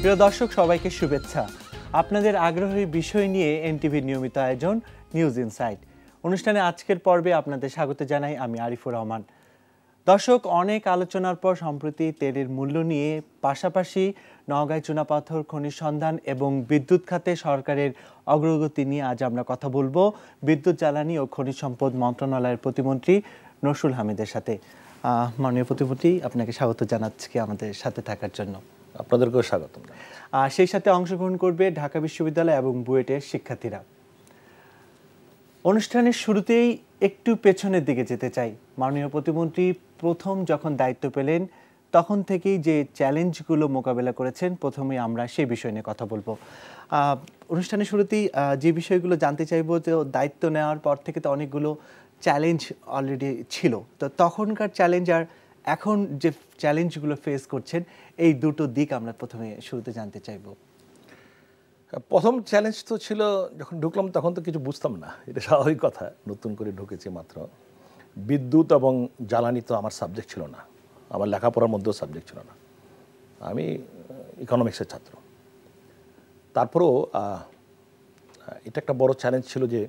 প্রিয় দর্শক, সবাইকে শুভেচ্ছা। আপনাদের আগ্রহের বিষয় নিয়ে এনটিভির নিয়মিত আয়োজন নিউজ ইনসাইট অনুষ্ঠানে আজকের পর্বে আপনাদের স্বাগত জানাই আমি আরিফুর রহমান। দর্শক, অনেক আলোচনার পর সম্প্রতি তেলের মূল্য নিয়ে, পাশাপাশি নওগাঁয় চুনাপাথর খনির সন্ধান এবং বিদ্যুৎ খাতে সরকারের অগ্রগতি নিয়ে আজ আমরা কথা বলবো বিদ্যুৎ, জ্বালানি ও খনিজ সম্পদ মন্ত্রণালয়ের প্রতিমন্ত্রী নসরুল হামিদের সাথে। মাননীয় প্রতিমন্ত্রী, আপনাকে স্বাগত জানাচ্ছি আমাদের সাথে থাকার জন্য। আপনাদেরকেও স্বাগত। সেই সাথে অংশগ্রহণ করবে ঢাকা বিশ্ববিদ্যালয় এবং বুয়েটের শিক্ষার্থীরা। অনুষ্ঠানের শুরুতেই একটু পেছনের দিকে যেতে চাই। মাননীয় প্রতিমন্ত্রী প্রথম যখন দায়িত্ব পেলেন তখন থেকেই যে চ্যালেঞ্জগুলো মোকাবেলা করেছেন, প্রথমেই আমরা সেই বিষয় নিয়ে কথা বলবো। অনুষ্ঠানের শুরুতেই যে বিষয়গুলো জানতে চাইবো, তো দায়িত্ব নেওয়ার পর থেকে তো অনেকগুলো চ্যালেঞ্জ অলরেডি ছিল, তো তখনকার চ্যালেঞ্জ আর এখন যে চ্যালেঞ্জগুলো ফেস করছেন, এই দুটো দিক আমরা প্রথমে শুরুতে জানতে চাইবো। প্রথম চ্যালেঞ্জ তো ছিল, যখন ঢুকলাম তখন তো কিছু বুঝতাম না, এটা স্বাভাবিক কথা, নতুন করে ঢুকেছি মাত্র। বিদ্যুৎ এবং জ্বালানি তো আমার সাবজেক্ট ছিল না, আমার লেখাপড়ার মধ্যেও সাবজেক্ট ছিল না, আমি ইকোনমিক্সের ছাত্র। তারপরেও এটা একটা বড় চ্যালেঞ্জ ছিল যে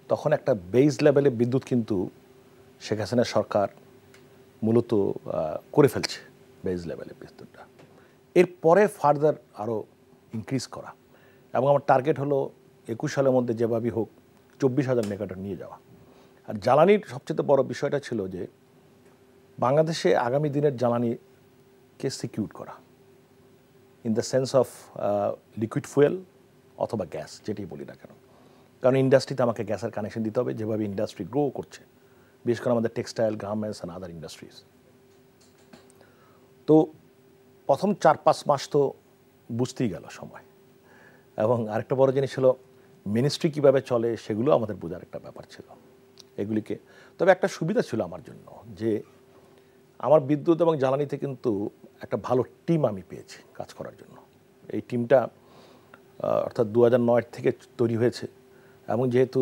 তখন একটা বেস লেভেলে বিদ্যুৎ কিন্তু শেখ হাসিনা সরকার মূলত করে ফেলছে, বেস লেভেলে বিদ্যুৎটা। এরপরে ফার্দার আরও ইনক্রিজ করা, এবং আমার টার্গেট হলো 21 সালের মধ্যে যেভাবেই হোক 24,000 মেগাওয়াট নিয়ে যাওয়া। আর জ্বালানির সবচেয়ে বড় বিষয়টা ছিল যে বাংলাদেশে আগামী দিনের জ্বালানিকে সিকিউর করা, in the sense of liquid fuel অথবা গ্যাস, যেটাই বলি না কেন। কারণ ইন্ডাস্ট্রিতে আমাকে গ্যাসের কানেকশন দিতে হবে, যেভাবে ইন্ডাস্ট্রি গ্রো করছে, বিশেষ করে আমাদের textile, garments and other industries. তো প্রথম 4-5 মাস তো বুঝতেই গেল সময়, এবং আরেকটা বড় জিনিস হলো মিনিস্ট্রি কীভাবে চলে সেগুলো আমাদের বোঝার একটা ব্যাপার ছিল এগুলিকে। তবে একটা সুবিধা ছিল আমার জন্য যে আমার বিদ্যুৎ এবং জ্বালানিতে কিন্তু একটা ভালো টিম আমি পেয়েছি কাজ করার জন্য। এই টিমটা অর্থাৎ 2009 থেকে তৈরি হয়েছে, এবং যেহেতু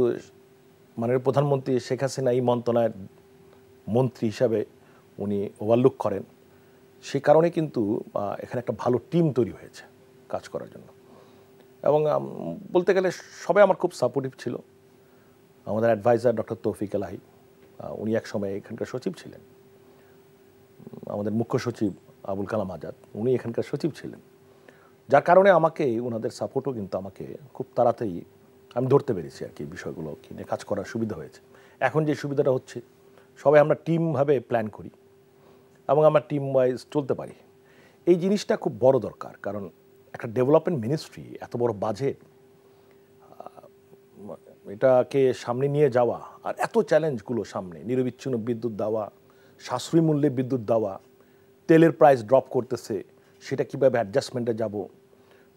মাননীয় প্রধানমন্ত্রী শেখ হাসিনা এই মন্ত্রণালয়ের মন্ত্রী হিসাবে উনি ওভারলুক করেন, সেই কারণে কিন্তু এখানে একটা ভালো টিম তৈরি হয়েছে কাজ করার জন্য। এবং বলতে গেলে সবাই আমার খুব সাপোর্টিভ ছিল। আমাদের অ্যাডভাইজার ডক্টর তৌফিক এলাহি, উনি এক সময় এখানকার সচিব ছিলেন। আমাদের মুখ্য সচিব আবুল কালাম আজাদ, উনি এখানকার সচিব ছিলেন, যার কারণে আমাকে ওনাদের সাপোর্টও কিন্তু আমাকে খুব তাড়াতাড়ি আমি ধরতে পেরেছি আর কি, বিষয়গুলো কিনে কাজ করার সুবিধা হয়েছে। এখন যে সুবিধাটা হচ্ছে, সবাই আমরা টিমভাবে প্ল্যান করি এবং আমরা টিম ওয়াইজ চলতে পারি। এই জিনিসটা খুব বড় দরকার, কারণ একটা ডেভেলপমেন্ট মিনিস্ট্রি, এত বড় বাজেট, এটাকে সামনে নিয়ে যাওয়া, আর এত চ্যালেঞ্জগুলো সামনে, নিরবিচ্ছিন্ন বিদ্যুৎ দেওয়া, সাশ্রয়ী মূল্যে বিদ্যুৎ দেওয়া, তেলের প্রাইস ড্রপ করতেছে, সেটা কীভাবে অ্যাডজাস্টমেন্টে যাব,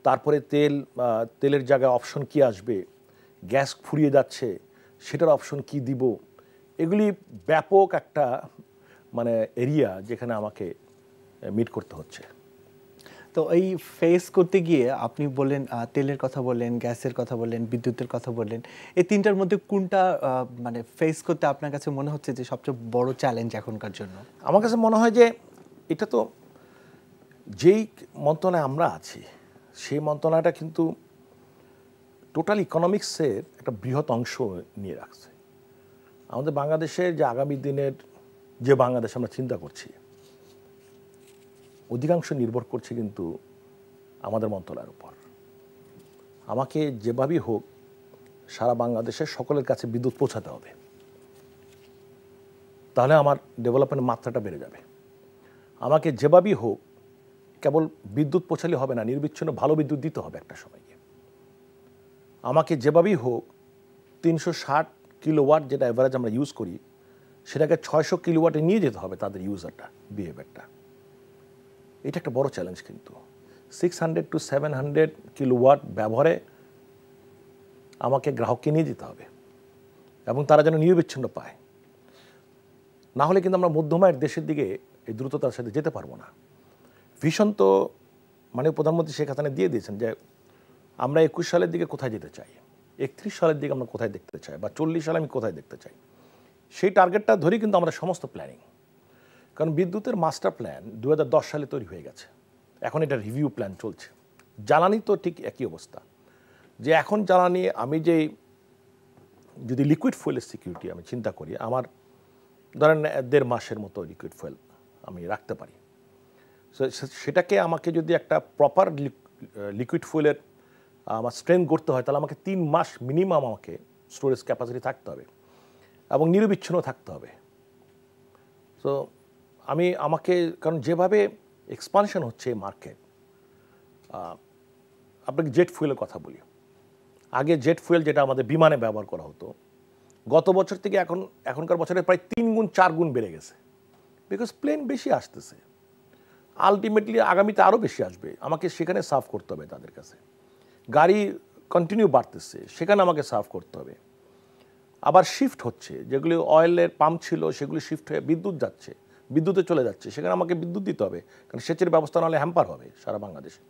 তারপরে তেলের জায়গায় অপশন কি আসবে, গ্যাস ফুরিয়ে যাচ্ছে, সেটার অপশন কি দিব, এগুলি ব্যাপক একটা এরিয়া যেখানে আমাকে মিট করতে হচ্ছে। তো এই ফেস করতে গিয়ে আপনি বললেন, তেলের কথা বললেন, গ্যাসের কথা বললেন, বিদ্যুতের কথা বললেন, এই তিনটার মধ্যে কোনটা ফেস করতে আপনার কাছে মনে হচ্ছে যে সবচেয়ে বড় চ্যালেঞ্জ এখনকার জন্য? আমার কাছে মনে হয় যে এটা তো যেই মন্ত্রণালয়ে আমরা আছি, সেই মন্ত্রণালয়টা কিন্তু টোটাল ইকোনমিক্সের একটা বৃহৎ অংশ নিয়ে রাখছে। আমাদের বাংলাদেশের যে আগামী দিনের যে বাংলাদেশ আমরা চিন্তা করছি, অধিকাংশ নির্ভর করছে কিন্তু আমাদের মন্ত্রণালয়ের উপর। আমাকে যেভাবেই হোক সারা বাংলাদেশের সকলের কাছে বিদ্যুৎ পৌঁছাতে হবে, তাহলে আমার ডেভেলপমেন্টের মাত্রাটা বেড়ে যাবে। আমাকে যেভাবেই হোক কেবল বিদ্যুৎ পৌঁছালে হবে না, নির্বিচ্ছিন্ন ভালো বিদ্যুৎ দিতে হবে একটা সময় গিয়ে। আমাকে যেভাবেই হোক 360 কিলোওয়াট যেটা অ্যাভারেজ আমরা ইউজ করি, সেটাকে 600 কিলোওয়াটে নিয়ে যেতে হবে তাদের ইউজারটা, বিহেভিয়ারটা। এটা একটা বড় চ্যালেঞ্জ কিন্তু। 600 to 700 কিলোওয়াট ব্যবহারে আমাকে গ্রাহককে নিয়ে যেতে হবে, এবং তারা যেন নিরবিচ্ছিন্ন পায়। না হলে কিন্তু আমরা মধ্যমায়ের দেশের দিকে এই দ্রুততার সাথে যেতে পারবো না। ভীষণ তো প্রধানমন্ত্রী শেখ হাসিনা দিয়ে দিয়েছেন যে আমরা 21 সালের দিকে কোথায় যেতে চাই, 31 সালের দিকে আমরা কোথায় দেখতে চাই, বা 40 সালে আমি কোথায় দেখতে চাই। সেই টার্গেটটা ধরেই কিন্তু আমরা সমস্ত প্ল্যানিং। কারণ বিদ্যুতের মাস্টার প্ল্যান 2010 সালে তৈরি হয়ে গেছে, এখন এটা রিভিউ প্ল্যান চলছে। জ্বালানি তো ঠিক একই অবস্থা, যে এখন জ্বালানি আমি যে যদি লিকুইড ফুয়েলের সিকিউরিটি আমি চিন্তা করি, আমার ধরেন 1.5 মাসের মতো লিকুইড ফুয়েল আমি রাখতে পারি। সেটাকে আমাকে যদি একটা প্রপার লিকুইড ফুয়েলের আমার স্ট্রেংথ করতে হয়, তাহলে আমাকে 3 মাস মিনিমাম আমাকে স্টোরেজ ক্যাপাসিটি থাকতে হবে এবং নিরবিচ্ছিন্ন থাকতে হবে। সো আমাকে কারণ যেভাবে এক্সপানশন হচ্ছে এই মার্কেট, আপনাকে জেট ফুয়েলের কথা বলি। আগে জেট ফুয়েল যেটা আমাদের বিমানে ব্যবহার করা হতো, গত বছর থেকে এখনকার বছরে প্রায় 3 গুণ 4 গুণ বেড়ে গেছে, বিকজ প্লেন বেশি আসতেছে। আলটিমেটলি আগামীতে আরও বেশি আসবে, আমাকে সেখানে সার্ভ করতে হবে তাদের কাছে। গাড়ি কন্টিনিউ বাড়তেছে, সেখানে আমাকে সার্ভ করতে হবে। আবার শিফট হচ্ছে, যেগুলি অয়েলের পাম্প ছিল সেগুলি শিফট হয়ে বিদ্যুৎ যাচ্ছে, বিদ্যুতে চলে যাচ্ছে, সেখানে আমাকে বিদ্যুৎ দিতে হবে, কারণ সেচের ব্যবস্থা নাহলে হ্যাম্পার হবে সারা বাংলাদেশে।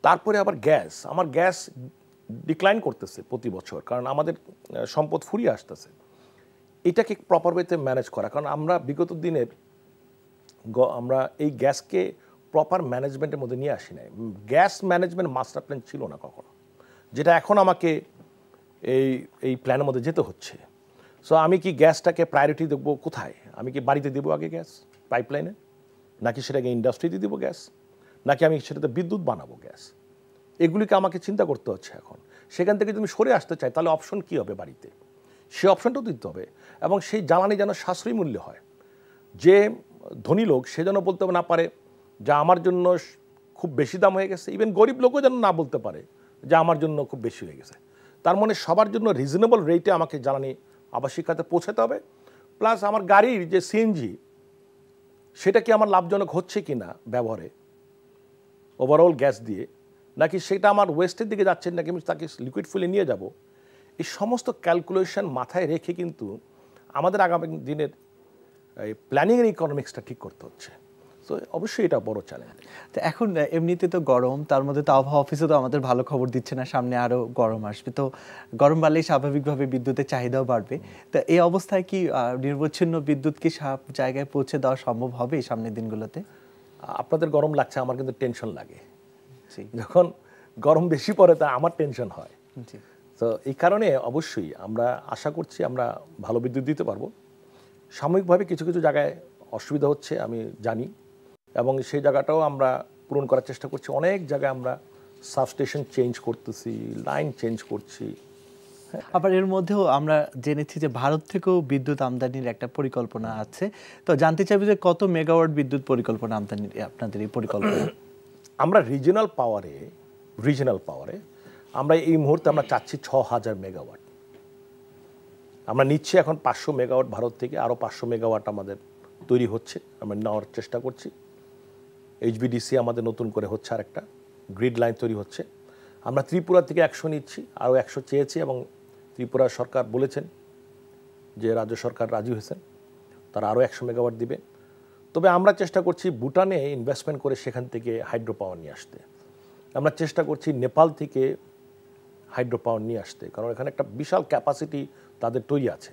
তারপরে আবার গ্যাস, আমার গ্যাস ডিক্লাইন করতেছে প্রতি বছর, কারণ আমাদের সম্পদ ফুরিয়ে আসতেছে। এটাকে প্রপার ওয়েতে ম্যানেজ করা, কারণ আমরা বিগত দিনের আমরা এই গ্যাসকে প্রপার ম্যানেজমেন্টের মধ্যে নিয়ে আসি নাই। গ্যাস ম্যানেজমেন্ট মাস্টার প্ল্যান ছিল না কখনো, যেটা এখন আমাকে এই প্ল্যানের মধ্যে যেতে হচ্ছে। সো আমি কি গ্যাসটাকে প্রায়োরিটি দেবো কোথায়? আমি কি বাড়িতে দেবো আগে গ্যাস পাইপলাইনে, নাকি সেটাকে ইন্ডাস্ট্রিতে দেবো গ্যাস, নাকি আমি সেটাতে বিদ্যুৎ বানাবো গ্যাস? এগুলিকে আমাকে চিন্তা করতে হচ্ছে এখন। সেখান থেকে যদি সরে আসতে চাই, তাহলে অপশন কী হবে বাড়িতে, সে অপশনটাও দিতে হবে। এবং সেই জ্বালানি যেন সাশ্রয়ী মূল্য হয়, যে ধনী লোক সে যেন বলতে না পারে যা আমার জন্য খুব বেশি দাম হয়ে গেছে, ইভেন গরিব লোকও যেন না বলতে পারে যে আমার জন্য খুব বেশি হয়ে গেছে। তার মানে সবার জন্য রিজনেবল রেটে আমাকে জ্বালানি আবাসিক খাতে পৌঁছাতে হবে। প্লাস আমার গাড়ির যে সিএনজি, সেটা কি আমার লাভজনক হচ্ছে কি না ব্যবহারে ওভারঅল গ্যাস দিয়ে, নাকি সেটা আমার ওয়েস্টের দিকে যাচ্ছে, নাকি আমি তাকে লিকুইড ফুয়েলে নিয়ে যাব। এই সমস্ত ক্যালকুলেশন মাথায় রেখে কিন্তু আমাদের আগামী দিনের এই প্ল্যানিং এর ইকোনমিক্সটা ঠিক করতে হচ্ছে। তো অবশ্যই এটা বড় চ্যালেঞ্জ। তো এখন এমনিতে তো গরম, তার মধ্যে তো আবহাওয়া অফিসে তো আমাদের ভালো খবর দিচ্ছে না, সামনে আরও গরম আসবে। তো গরম বাড়লেই স্বাভাবিকভাবে বিদ্যুতের চাহিদাও বাড়বে। তো এই অবস্থায় কি নিরবচ্ছিন্ন বিদ্যুৎ কি সব জায়গায় পৌঁছে দেওয়া সম্ভব হবে এই সামনের দিনগুলোতে? আপনাদের গরম লাগছে, আমার কিন্তু টেনশন লাগে। যখন গরম বেশি পড়ে তা আমার টেনশন হয়। তো এই কারণে অবশ্যই আমরা আশা করছি আমরা ভালো বিদ্যুৎ দিতে পারবো। সাময়িকভাবে কিছু কিছু জায়গায় অসুবিধা হচ্ছে আমি জানি, এবং সেই জায়গাটাও আমরা পূরণ করার চেষ্টা করছি। অনেক জায়গায় আমরা সাবস্টেশন চেঞ্জ করতেছি, লাইন চেঞ্জ করছি। আবার এর মধ্যেও আমরা জেনেছি যে ভারত থেকেও বিদ্যুৎ আমদানির একটা পরিকল্পনা আছে। তো জানতে চাইব যে কত মেগাওয়াট বিদ্যুৎ পরিকল্পনা আমদানির আপনাদের এই পরিকল্পনা? আমরা রিজিনাল পাওয়ারে আমরা এই মুহূর্তে আমরা চাচ্ছি 6000 মেগাওয়াট। আমরা নিচ্ছি এখন 500 মেগাওয়াট ভারত থেকে, আরও 500 মেগাওয়াট আমাদের তৈরি হচ্ছে, আমরা নেওয়ার চেষ্টা করছি। এইচবিডিসি আমাদের নতুন করে হচ্ছে, আর একটা গ্রিড লাইন তৈরি হচ্ছে। আমরা ত্রিপুরা থেকে 100 নিচ্ছি, আরও 100 চেয়েছি, এবং ত্রিপুরা সরকার বলেছেন যে রাজ্য সরকার রাজি হয়েছেন, তারা আরও 100 মেগাওয়াট দিবে। তবে আমরা চেষ্টা করছি ভুটানে ইনভেস্টমেন্ট করে সেখান থেকে হাইড্রো পাওয়ার নিয়ে আসতে। আমরা চেষ্টা করছি নেপাল থেকে হাইড্রো পাওয়ার নিয়ে আসতে, কারণ এখানে একটা বিশাল ক্যাপাসিটি তাদের তৈরি আছে।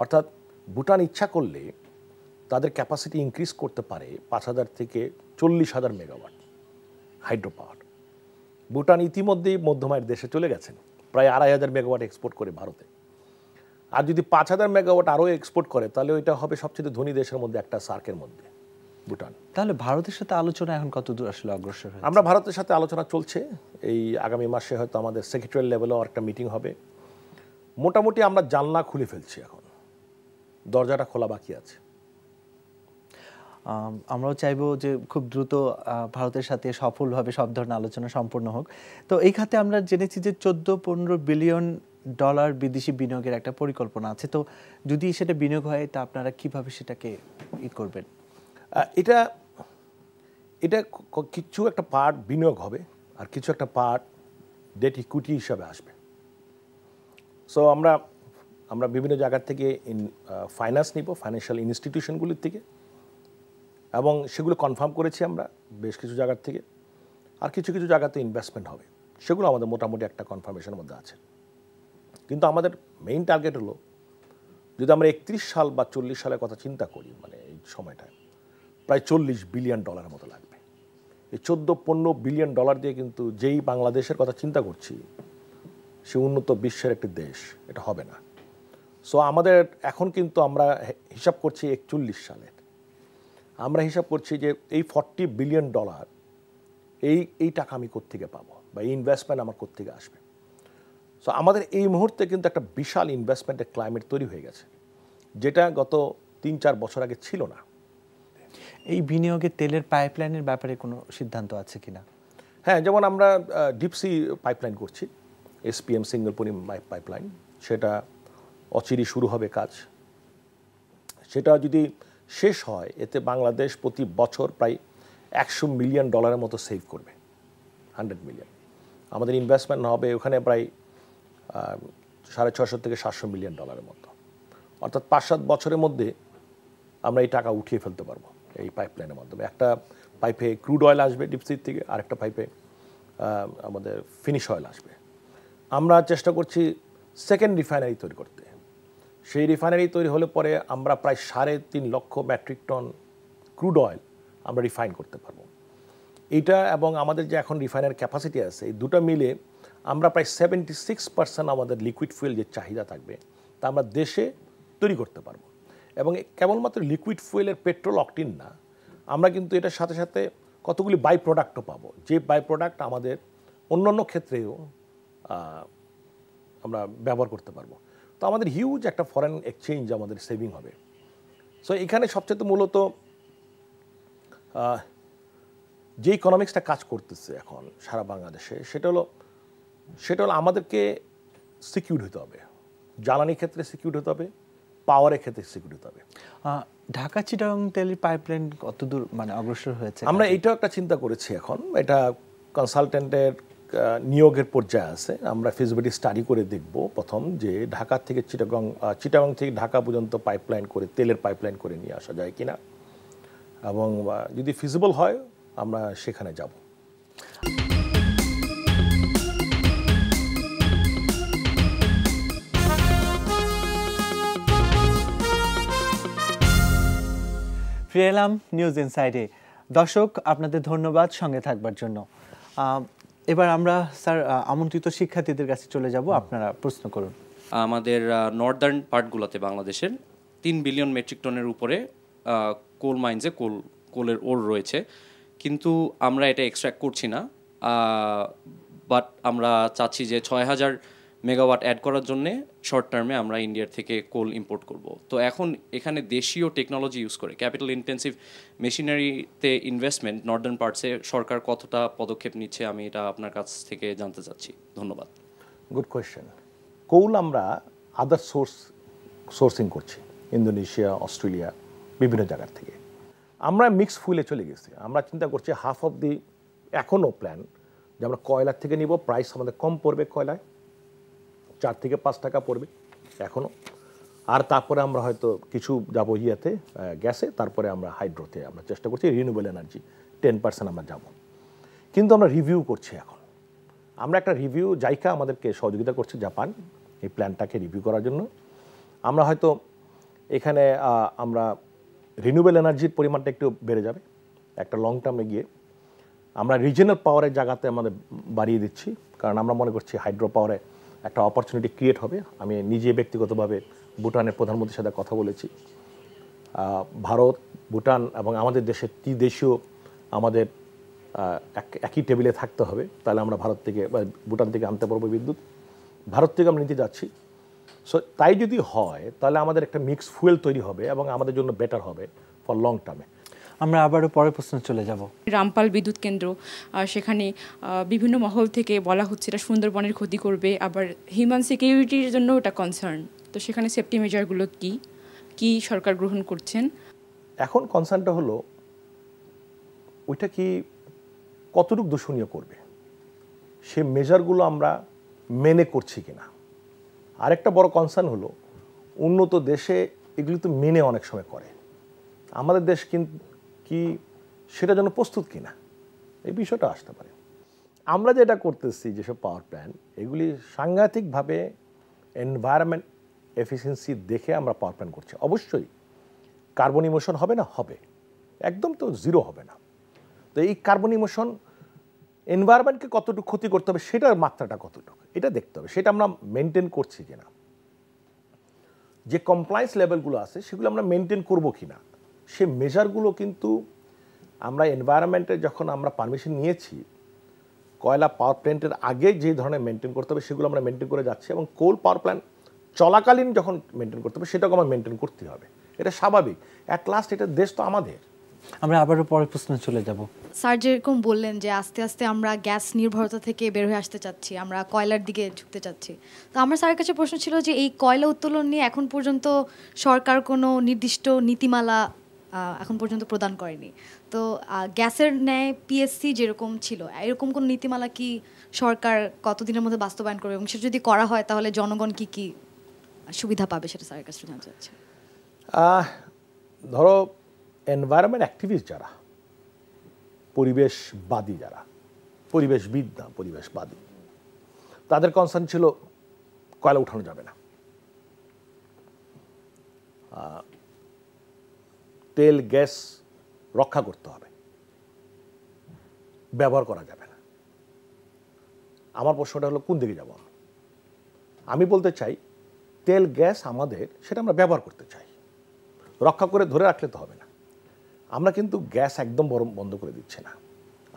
অর্থাৎ ভুটান ইচ্ছা করলে তাদের ক্যাপাসিটি ইনক্রিজ করতে পারে 5000 থেকে 40000 মেগাওয়াট হাইড্রো পাওয়ার। ভুটান ইতিমধ্যেই মধ্যমায়ের দেশে চলে গেছেন, প্রায় 2500 মেগাওয়াট এক্সপোর্ট করে ভারতে। আর যদি 5000 মেগাওয়াট আরও এক্সপোর্ট করে, তাহলে ওইটা হবে সবচেয়ে ধনী দেশের মধ্যে একটা সার্কের মধ্যে ভুটান। তাহলে ভারতের সাথে আলোচনা এখন কত দূর আসলে অগ্রসর হয়েছে? আমরা ভারতের সাথে আলোচনা চলছে। এই আগামী মাসে হয়তো আমাদের সেক্রেটারিয়াল লেভেলেও একটা মিটিং হবে। মোটামুটি আমরা জানলা খুলে ফেলছি, এখন দরজাটা খোলা বাকি আছে। আমরাও চাইবো যে খুব দ্রুত ভারতের সাথে সফলভাবে সব ধরনের আলোচনা সম্পূর্ণ হোক। তো এই খাতে আমরা জেনেছি যে 14-15 বিলিয়ন ডলার বিদেশি বিনিয়োগের একটা পরিকল্পনা আছে। তো যদি সেটা বিনিয়োগ হয়, তা আপনারা কিভাবে সেটাকে করবেন? এটা কিছু একটা পার্ট বিনিয়োগ হবে, আর কিছু একটা পার্ট ডেট ইকুইটি হিসাবে আসবে। সো আমরা বিভিন্ন জায়গা থেকে ফাইন্যান্স নিব, ফাইন্যান্সিয়াল ইনস্টিটিউশনগুলির থেকে, এবং সেগুলো কনফার্ম করেছি আমরা বেশ কিছু জায়গার থেকে। আর কিছু কিছু জায়গাতে ইনভেস্টমেন্ট হবে, সেগুলো আমাদের মোটামুটি একটা কনফার্মেশনের মধ্যে আছে। কিন্তু আমাদের মেইন টার্গেট হলো, যদি আমরা 31 সাল বা 40 সালের কথা চিন্তা করি, মানে এই সময়টায় প্রায় $40 বিলিয়ন মতো লাগবে। এই 14-15 বিলিয়ন ডলার দিয়ে কিন্তু যেই বাংলাদেশের কথা চিন্তা করছি, সে উন্নত বিশ্বের একটি দেশ, এটা হবে না। সো আমাদের এখন কিন্তু আমরা হিসাব করছি 41 সালের, আমরা হিসাব করছি যে এই 40 বিলিয়ন ডলার এই টাকা আমি কোত্থেকে পাবো, বা এই ইনভেস্টমেন্ট আমার কোত্থেকে আসবে। সো আমাদের এই মুহূর্তে কিন্তু একটা বিশাল ইনভেস্টমেন্টের ক্লাইমেট তৈরি হয়ে গেছে, যেটা গত 3-4 বছর আগে ছিল না। এই বিনিয়োগে তেলের পাইপলাইনের ব্যাপারে কোনো সিদ্ধান্ত আছে কিনা? হ্যাঁ, যেমন আমরা ডিপসি পাইপলাইন করছি, SPM সিঙ্গেল পনি পাইপলাইন, সেটা অচিরেই শুরু হবে কাজ। সেটা যদি শেষ হয়, এতে বাংলাদেশ প্রতি বছর প্রায় $100 মিলিয়ন মতো সেভ করবে, 100 মিলিয়ন। আমাদের ইনভেস্টমেন্ট হবে ওখানে প্রায় 650 থেকে 700 মিলিয়ন ডলারের মতো, অর্থাৎ 5-7 বছরের মধ্যে আমরা এই টাকা উঠিয়ে ফেলতে পারবো এই পাইপলাইনের মাধ্যমে। একটা পাইপে ক্রুড অয়েল আসবে ডিপসির থেকে, আরেকটা পাইপে আমাদের ফিনিশ অয়েল আসবে। আমরা চেষ্টা করছি সেকেন্ড রিফাইনারি তৈরি করতে। সেই রিফাইনারি তৈরি হলে পরে আমরা প্রায় 3.5 লক্ষ মেট্রিক টন ক্রুড অয়েল আমরা রিফাইন করতে পারবো। এইটা এবং আমাদের যে এখন রিফাইনারি ক্যাপাসিটি আছে, এই দুটো মিলে আমরা প্রায় 76% আমাদের লিকুইড ফুয়েল যে চাহিদা থাকবে তা আমরা দেশে তৈরি করতে পারবো। এবং কেবলমাত্র লিকুইড ফুয়েলের পেট্রোল অকটেন না, আমরা কিন্তু এটার সাথে সাথে কতগুলি বাই প্রোডাক্টও পাবো, যে বাই প্রোডাক্ট আমাদের অন্যান্য ক্ষেত্রেও আমরা ব্যবহার করতে পারবো। তো আমাদের হিউজ একটা ফরেন এক্সচেঞ্জ আমাদের সেভিং হবে। সো এখানে সবচেয়ে মূলত যে ইকোনমিক্সটা কাজ করতেছে এখন সারা বাংলাদেশে, সেটা হলো আমাদেরকে সিকিউর হতে হবে, জ্বালানি ক্ষেত্রে সিকিউর হতে হবে, পাওয়ারের ক্ষেত্রে সিকিউর হতে হবে। ঢাকা চিটাগং তেলের পাইপলাইন কতদূর মানে অগ্রসর হয়েছে? আমরা এইটাও একটা চিন্তা করেছি এখন, এটা কনসালটেন্টের নিয়োগের পর্যায়ে আছে। আমরা ফিজিবিলিটি স্টাডি করে দেখব প্রথম যে ঢাকা থেকে চিটাগং থেকে ঢাকা পর্যন্ত পাইপলাইন করে, তেলের পাইপলাইন করে নিয়ে আসা যায় কিনা, এবং যদি ফিজিবল হয় আমরা সেখানে যাব। ফিরে এলাম নিউজ ইনসাইডে। দর্শক, আপনাদের ধন্যবাদ সঙ্গে থাকবার জন্য। এবার আমরা স্যার আমন্ত্রিত শিক্ষার্থীদের কাছে চলে যাব, আপনারা প্রশ্ন করুন। আমাদের নর্দার্ন পার্টগুলোতে বাংলাদেশের 3 বিলিয়ন মেট্রিক টনের উপরে কোল মাইন্সে কোলের ওর রয়েছে, কিন্তু আমরা এটা এক্সট্র্যাক্ট করছি না। বাট আমরা চাচ্ছি যে 6000 মেগাওয়াট অ্যাড করার জন্যে শর্ট টার্মে আমরা ইন্ডিয়ার থেকে কোল ইম্পোর্ট করব। তো এখন এখানে দেশীয় টেকনোলজি ইউজ করে ক্যাপিটাল ইন্টেন্সিভ মেশিনারিতে ইনভেস্টমেন্ট নর্দার্ন পার্টসে সরকার কতটা পদক্ষেপ নিচ্ছে, আমি এটা আপনার কাছ থেকে জানতে চাচ্ছি। ধন্যবাদ। Good question. কোল আমরা আদার সোর্সিং করছি, ইন্দোনেশিয়া, অস্ট্রেলিয়া, বিভিন্ন জায়গার থেকে। আমরা মিক্স ফুয়েলে চলে গেছি। আমরা চিন্তা করছি হাফ অফ দি এখনও প্ল্যান যে আমরা কয়লার থেকে নিব, প্রাইস আমাদের কম পড়বে, কয়লায় 4 থেকে 5 টাকা পড়বে এখনও। আর তারপরে আমরা হয়তো কিছু যাবো গ্যাসে, তারপরে আমরা হাইড্রোতে আমরা চেষ্টা করছি, রিনিউয়েবল এনার্জি 10% আমরা যাব। কিন্তু আমরা রিভিউ করছি এখন। আমরা একটা রিভিউ, জাইকা আমাদেরকে সহযোগিতা করছে, জাপান, এই প্ল্যানটাকে রিভিউ করার জন্য। আমরা হয়তো এখানে আমরা রিনিউয়েবল এনার্জির পরিমাণটা একটু বেড়ে যাবে একটা লং টার্মে গিয়ে। আমরা রিজিওনাল পাওয়ারের জায়গাতে আমাদের বাড়িয়ে দিচ্ছি, কারণ আমরা মনে করছি হাইড্রো পাওয়ারে একটা অপরচুনিটি ক্রিয়েট হবে। আমি নিজে ব্যক্তিগতভাবে ভুটানের প্রধানমন্ত্রীর সাথে কথা বলেছি। ভারত, ভুটান এবং আমাদের দেশের ত্রিদেশীয় আমাদের একই টেবিলে থাকতে হবে, তাহলে আমরা ভারত থেকে বা ভুটান থেকে আনতে পারবো বিদ্যুৎ। ভারত থেকে আমরা নিতে যাচ্ছি। সো তাই যদি হয় তাহলে আমাদের একটা মিক্স ফুয়েল তৈরি হবে এবং আমাদের জন্য বেটার হবে ফর লং টার্মে। আমরা আবারও পরের প্রশ্ন চলে যাব। রামপাল বিদ্যুৎ কেন্দ্র, সেখানে বিভিন্ন মহল থেকে বলা হচ্ছে এটা সুন্দরবনের ক্ষতি করবে, আবার হিউম্যান সিকিউরিটির জন্য এটা কনসার্ন। তো সেখানে সেফটি মেজারগুলো কি সরকার গ্রহণ করছেন? এখন কনসার্নটা হলো ওইটা কি কতটুকু দূষণীয় করবে, সে মেজারগুলো আমরা মেনে করছি কিনা। আরেকটা বড় কনসার্ন হলো উন্নত দেশে এগুলি তো মেনে অনেক সময় করে, আমাদের দেশ কি সেটার জন্য প্রস্তুত কিনা, এই বিষয়টা আসতে পারে। আমরা যেটা করতেছি যেসব পাওয়ার প্ল্যান্ট, এগুলি সাংঘাতিকভাবে এনভায়রনমেন্ট এফিসিয়েন্সি দেখে আমরা পাওয়ার প্ল্যান্ট করছি। অবশ্যই কার্বন ইমিশন হবে না, হবে, একদম তো জিরো হবে না। তো এই কার্বন ইমিশন এনভায়রনমেন্টকে কতটুকু ক্ষতি করতে হবে, সেটার মাত্রাটা কতটুকু এটা দেখতে হবে, সেটা আমরা মেনটেন করছি কিনা, যে কমপ্লায়েন্স লেভেলগুলো আছে সেগুলো আমরা মেনটেন করব কিনা, সে মেজারগুলো কিন্তু আমরা এনভায়রনমেন্টে যখন আমরা পারমিশন নিয়েছি কয়লা পাওয়ার প্ল্যান্টের আগে যে ধরনের মেনটেন করতে হবে সেগুলো আমরা মেনটেন করে যাচ্ছি, এবং কোল পাওয়ার প্ল্যান্ট চলাকালীন যখন মেনটেন করতে হবে সেটাকে আমরা মেনটেন করতে হবে, এটা স্বাভাবিক। অ্যাট লাস্ট এটা দেশ তো আমাদের। আমরা আবারও পরের প্রশ্নে চলে যাব। স্যার যেরকম বললেন যে আস্তে আস্তে আমরা গ্যাস নির্ভরতা থেকে বের হয়ে আসতে চাচ্ছি, আমরা কয়লার দিকে ঝুঁকতে চাচ্ছি, তো আমার স্যারের কাছে প্রশ্ন ছিল যে এই কয়লা উত্তোলন নিয়ে এখন পর্যন্ত সরকার কোনো নির্দিষ্ট নীতিমালা এখন পর্যন্ত প্রদান করেনি। তো গ্যাসের ন্যায় পিএসসি যেরকম ছিল এরকম কোনো নীতিমালা কি সরকার কতদিনের মধ্যে বাস্তবায়ন করবে, এবং সেটা যদি করা হয় তাহলে জনগণ কি কি সুবিধা পাবে, সেটা স্যারের কাছে জানতে চাচ্ছি। ধরো এনভায়রনমেন্ট অ্যাক্টিভিস্ট যারা, পরিবেশবাদী যারা, পরিবেশবিদ না পরিবেশবাদী, তাদের কনসার্ন ছিল কয়লা উঠানো যাবে না, তেল গ্যাস রক্ষা করতে হবে, ব্যবহার করা যাবে না। আমার প্রশ্নটা হলো কোন দিকে যাব? আমি বলতে চাই তেল গ্যাস আমাদের, সেটা আমরা ব্যবহার করতে চাই, রক্ষা করে ধরে রাখলে তো হবে না। আমরা কিন্তু গ্যাস একদম বন্ধ করে দিচ্ছি না,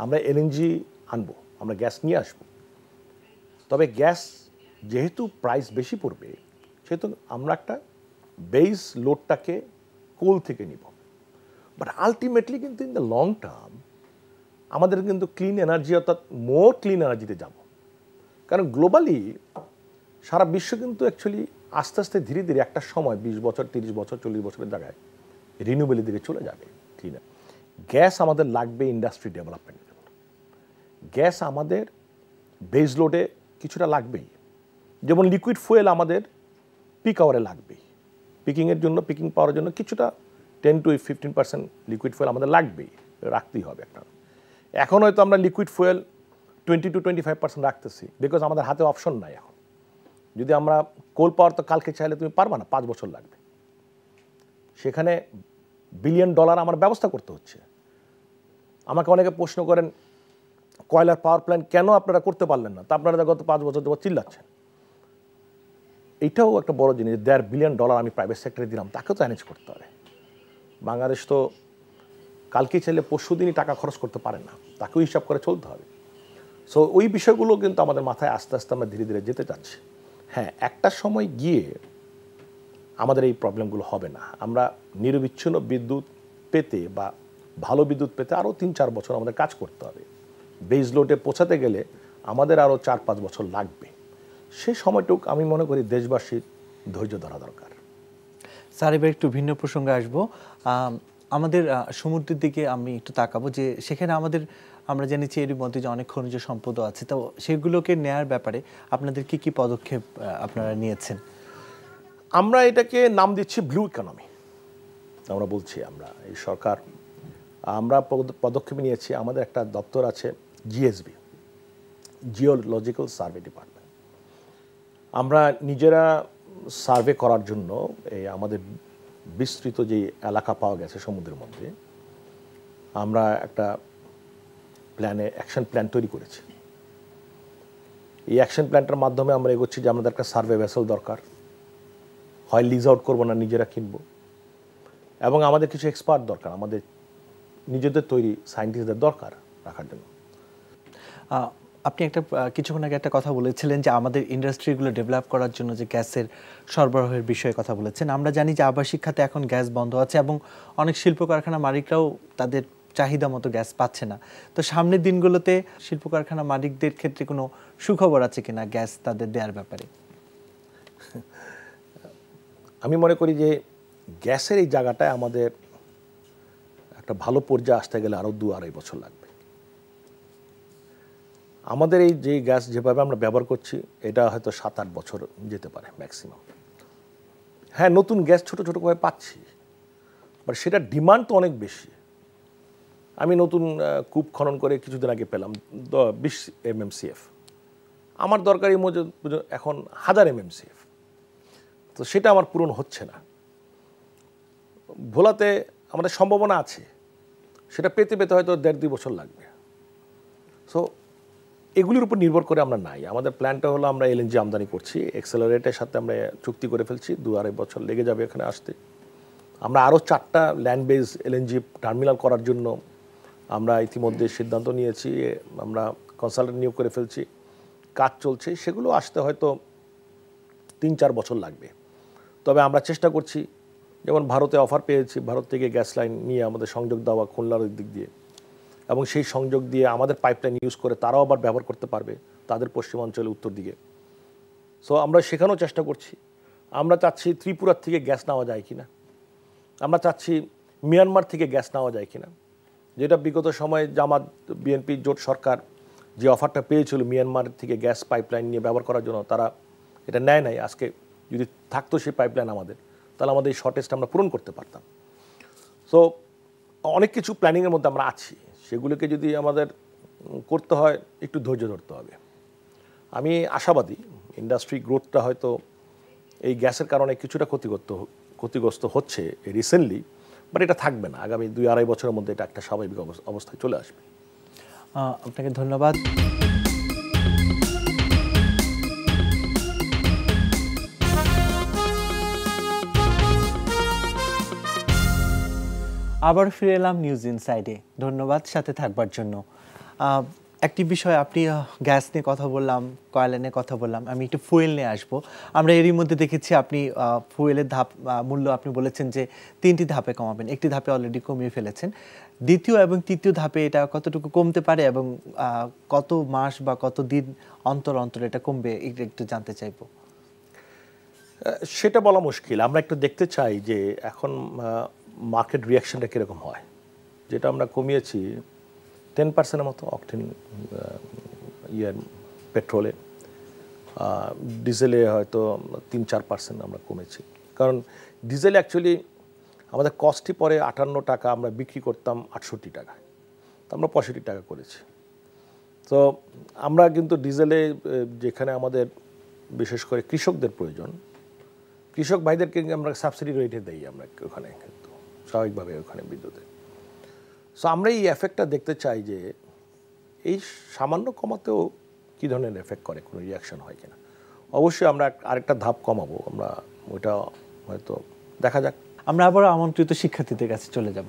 আমরা এলএনজি আনবো, আমরা গ্যাস নিয়ে আসবো, তবে গ্যাস যেহেতু প্রাইস বেশি পড়বে সেহেতু আমরা একটা বেস লোডটাকে কোল থেকে নিব, বাট আলটিমেটলি কিন্তু ইন দ্য লং টার্ম আমাদের কিন্তু ক্লিন এনার্জি অর্থাৎ মোর ক্লিন এনার্জিতে যাব, কারণ গ্লোবালি সারা বিশ্ব কিন্তু অ্যাকচুয়ালি আস্তে আস্তে ধীরে ধীরে একটা সময় 20 বছর 30 বছর 40 বছরের জায়গায় রিনিউয়েবলের দিকে চলে যাবে। ক্লিন গ্যাস আমাদের লাগবে ইন্ডাস্ট্রি ডেভেলপমেন্টের জন্য, গ্যাস আমাদের বেস লোডে কিছুটা লাগবেই, যেমন লিকুইড ফুয়েল আমাদের পিক আওয়ারে লাগবেই, পিকিংয়ের জন্য পিকিং পাওয়ার জন্য কিছুটা 10 to 15% লিকুইড ফুয়েল আমাদের লাগবেই, রাখতেই হবে একটা। এখন হয়তো আমরা লিকুইড ফুয়েল 20 to 25% রাখতেছি, বিকজ আমাদের হাতে অপশন নাই এখন। যদি আমরা কোল পাওয়ার তো কালকে চাইলে তুমি পারবা না, 5 বছর লাগবে, সেখানে $1 বিলিয়ন আমার ব্যবস্থা করতে হচ্ছে। আমাকে অনেকে প্রশ্ন করেন কয়লার পাওয়ার প্ল্যান্ট কেন আপনারা করতে পারলেন না, তা আপনারা গত 5 বছর যাবত চিল্লাচ্ছেন। এইটাও একটা বড় জিনিস, $1.5 বিলিয়ন আমি প্রাইভেট সেক্টরে দিলাম, তাকেও তো ম্যানেজ করতে হবে। বাংলাদেশ তো কালকে চাইলে পরশু দিনই টাকা খরচ করতে পারে না, তাকেও হিসাব করে চলতে হবে। সো ওই বিষয়গুলো কিন্তু আমাদের মাথায় আস্তে আস্তে আমরা ধীরে ধীরে যেতে চাচ্ছি। হ্যাঁ, একটা সময় গিয়ে আমাদের এই প্রবলেমগুলো হবে না, আমরা নিরবিচ্ছিন্ন বিদ্যুৎ পেতে বা ভালো বিদ্যুৎ পেতে আরও 3-4 বছর আমাদের কাজ করতে হবে। বেস লোডে পৌঁছাতে গেলে আমাদের আরও 4-5 বছর লাগবে, সেই সময়টুক আমি মনে করি দেশবাসীর ধৈর্য ধরা দরকার। স্যার, এবার একটু ভিন্ন প্রসঙ্গে আসবো। আমাদের সমুদ্রের দিকে আমি একটু তাকাবো, যে সেখানে আমরা জানিছি এরই মধ্যে যে অনেক খনিজ সম্পদও আছে, তো সেগুলোকে নেয়ার ব্যাপারে আপনাদের কি কি পদক্ষেপ আপনারা নিয়েছেন? আমরা এটাকে নাম দিচ্ছি ব্লু ইকোনমি। আমরা বলছি আমরা এই সরকার আমরা পদক্ষেপ নিয়েছি, আমাদের একটা দপ্তর আছে জিএসবি, জিওলজিক্যাল সার্ভে ডিপার্টমেন্ট। আমরা নিজেরা সার্ভে করার জন্য এই আমাদের বিস্তৃত যে এলাকা পাওয়া গেছে সমুদ্রের মধ্যে, আমরা একটা অ্যাকশন প্ল্যান তৈরি করেছি। এই অ্যাকশন প্ল্যানটার মাধ্যমে আমরা এগোচ্ছি যে আমাদের একটা সার্ভে ভেসেল দরকার, হয় লিজ আউট করবো না নিজেরা কিনবো, এবং আমাদের কিছু এক্সপার্ট দরকার, আমাদের নিজেদের তৈরি সায়েন্টিস্টদের দরকার রাখার জন্য। আপনি কিছুক্ষণ আগে একটা কথা বলেছিলেন যে আমাদের ইন্ডাস্ট্রিগুলো ডেভেলপ করার জন্য যে গ্যাসের সরবরাহের বিষয়ে কথা বলেছেন। আমরা জানি যে আবাসিক খাতে এখন গ্যাস বন্ধ আছে এবং অনেক শিল্প কারখানা মালিকরাও তাদের চাহিদা মতো গ্যাস পাচ্ছে না। তো সামনের দিনগুলোতে শিল্প কারখানা মালিকদের ক্ষেত্রে কোনো সুখবর আছে কিনা গ্যাস তাদের দেওয়ার ব্যাপারে? আমি মনে করি যে গ্যাসের এই জায়গাটায় আমাদের একটা ভালো পর্যায়ে আসতে গেলে আরও 2-2.5 বছর লাগবে। আমাদের এই যে গ্যাস যেভাবে আমরা ব্যবহার করছি এটা হয়তো 7-8 বছর যেতে পারে ম্যাক্সিমাম। হ্যাঁ, নতুন গ্যাস ছোট ছোট করে পাচ্ছি, বাট সেটার ডিমান্ড তো অনেক বেশি। আমি নতুন কূপ খনন করে কিছুদিন আগে পেলাম 20 MMCF, আমার দরকারি এখন 1000 MMCF, তো সেটা আমার পূরণ হচ্ছে না। ভোলাতে আমাদের সম্ভাবনা আছে, সেটা পেতে পেতে হয়তো 1.5-2 বছর লাগবে। সো এগুলির উপর নির্ভর করে আমরা নাই। আমাদের প্ল্যানটা হলো আমরা এলএনজি আমদানি করছি, এক্সেলারেটের সাথে আমরা চুক্তি করে ফেলছি, 2-2.5 বছর লেগে যাবে এখানে আসতে। আমরা আরও 4টা ল্যান্ড বেস এলএনজি টার্মিনাল করার জন্য আমরা ইতিমধ্যে সিদ্ধান্ত নিয়েছি, আমরা কনসালটেন্ট নিয়োগ করে ফেলছি, কাজ চলছে। সেগুলো আসতে হয়তো 3-4 বছর লাগবে। তবে আমরা চেষ্টা করছি, যেমন ভারতে অফার পেয়েছি, ভারত থেকে গ্যাস লাইন নিয়ে আমাদের সংযোগ দেওয়া খুলনার দিক দিয়ে, এবং সেই সংযোগ দিয়ে আমাদের পাইপলাইন ইউজ করে তারাও আবার ব্যবহার করতে পারবে তাদের পশ্চিমাঞ্চলে উত্তর দিকে। সো আমরা সেখানেও চেষ্টা করছি। আমরা চাচ্ছি ত্রিপুরার থেকে গ্যাস নেওয়া যায় কিনা, আমরা চাচ্ছি মিয়ানমার থেকে গ্যাস নেওয়া যায় কিনা, যেটা বিগত সময়ে জামাত বিএনপি জোট সরকার যে অফারটা পেয়েছিল মিয়ানমার থেকে গ্যাস পাইপলাইন নিয়ে ব্যবহার করার জন্য, তারা এটা নেয় নাই। আজকে যদি থাকতো সেই পাইপলাইন আমাদের, তাহলে আমাদের এই শর্টেজটা আমরা পূরণ করতে পারতাম। সো অনেক কিছু প্ল্যানিংয়ের মধ্যে আমরা আছি, সেগুলোকে যদি আমাদের করতে হয় একটু ধৈর্য ধরতে হবে। আমি আশাবাদী ইন্ডাস্ট্রি গ্রোথটা হয়তো এই গ্যাসের কারণে কিছুটা ক্ষতিগ্রস্ত হচ্ছে রিসেন্টলি, বাট এটা থাকবে না। আগামী 2-2.5 বছরের মধ্যে এটা একটা স্বাভাবিক অবস্থায় চলে আসবে। আপনাকে ধন্যবাদ। আবার ফিরে এলাম নিউজ ইনসাইডে। ধন্যবাদ সাথে থাকবার জন্য। একটি বিষয়, আপনি গ্যাস নিয়ে কথা বললাম, কয়লা নিয়ে কথা বললাম, আমি একটু ফুয়েল নিয়ে আসবো। আমরা এরই মধ্যে দেখেছি আপনি ফুয়েলের মূল্য আপনি বলেছেন যে 3টি ধাপে কমাবেন, একটি ধাপে অলরেডি কমিয়ে ফেলেছেন। দ্বিতীয় এবং তৃতীয় ধাপে এটা কতটুকু কমতে পারে এবং কত মাস বা কত দিন অন্তর অন্তর এটা কমবে, এটা একটু জানতে চাইবো। সেটা বলা মুশকিল। আমরা একটু দেখতে চাই যে এখন মার্কেট রিয়াকশনটা কীরকম হয়। যেটা আমরা কমিয়েছি 10%-এর মতো অকটেন পেট্রোলে, ডিজেলে হয়তো 3-4% আমরা কমেছি। কারণ ডিজেলে অ্যাকচুয়ালি আমাদের কস্টই পরে 58 টাকা, আমরা বিক্রি করতাম 68 টাকায়, তো আমরা 65 টাকা করেছি। তো আমরা কিন্তু ডিজেলে, যেখানে আমাদের বিশেষ করে কৃষকদের প্রয়োজন, কৃষক ভাইদেরকে আমরা সাবসিডি রেটে দেই আমরা ওখানে, কিন্তু স্বাভাবিকভাবে ওখানে বিদ্যুতে। সো আমরা এই এফেক্টটা দেখতে চাই যে এই সামান্য কমাতেও কী ধরনের এফেক্ট করে, কোনো রিয়াকশন হয় কিনা। অবশ্যই আমরা আরেকটা ধাপ কমাবো, আমরা ওইটা হয়তো দেখা যাক। আমরা আবার আমন্ত্রিত শিক্ষার্থীদের কাছে চলে যাব।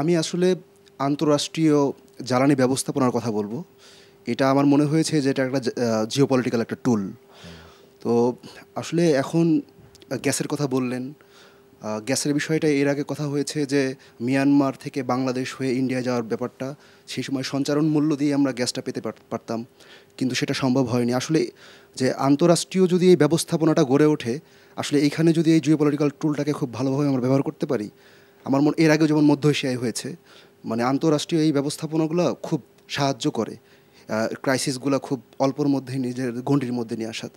আমি আসলে আন্তঃরাষ্ট্রীয় জ্বালানি ব্যবস্থাপনার কথা বলবো। এটা আমার মনে হয়েছে যে এটা একটা জিওপলিটিক্যাল একটা টুল। তো আসলে এখন গ্যাসের কথা বললেন, গ্যাসের বিষয়টা এর আগে কথা হয়েছে যে মিয়ানমার থেকে বাংলাদেশ হয়ে ইন্ডিয়া যাওয়ার ব্যাপারটা, সেই সময় সঞ্চারণ মূল্য দিয়ে আমরা গ্যাসটা পেতে পারতাম, কিন্তু সেটা সম্ভব হয়নি। আসলে যে আন্তঃরাষ্ট্রীয় যদি এই ব্যবস্থাপনাটা গড়ে ওঠে, আসলে এইখানে যদি এই জিওপলিটিক্যাল টুলটাকে খুব ভালোভাবে আমরা ব্যবহার করতে পারি, আমার এর আগেও যেমন মধ্য এশিয়ায় হয়েছে, মানে আন্তঃরাষ্ট্রীয় এই ব্যবস্থাপনাগুলো খুব সাহায্য করে ক্রাইসিসগুলো খুব অল্পর মধ্যে নিজের গণ্ডির মধ্যে নিয়ে আসা।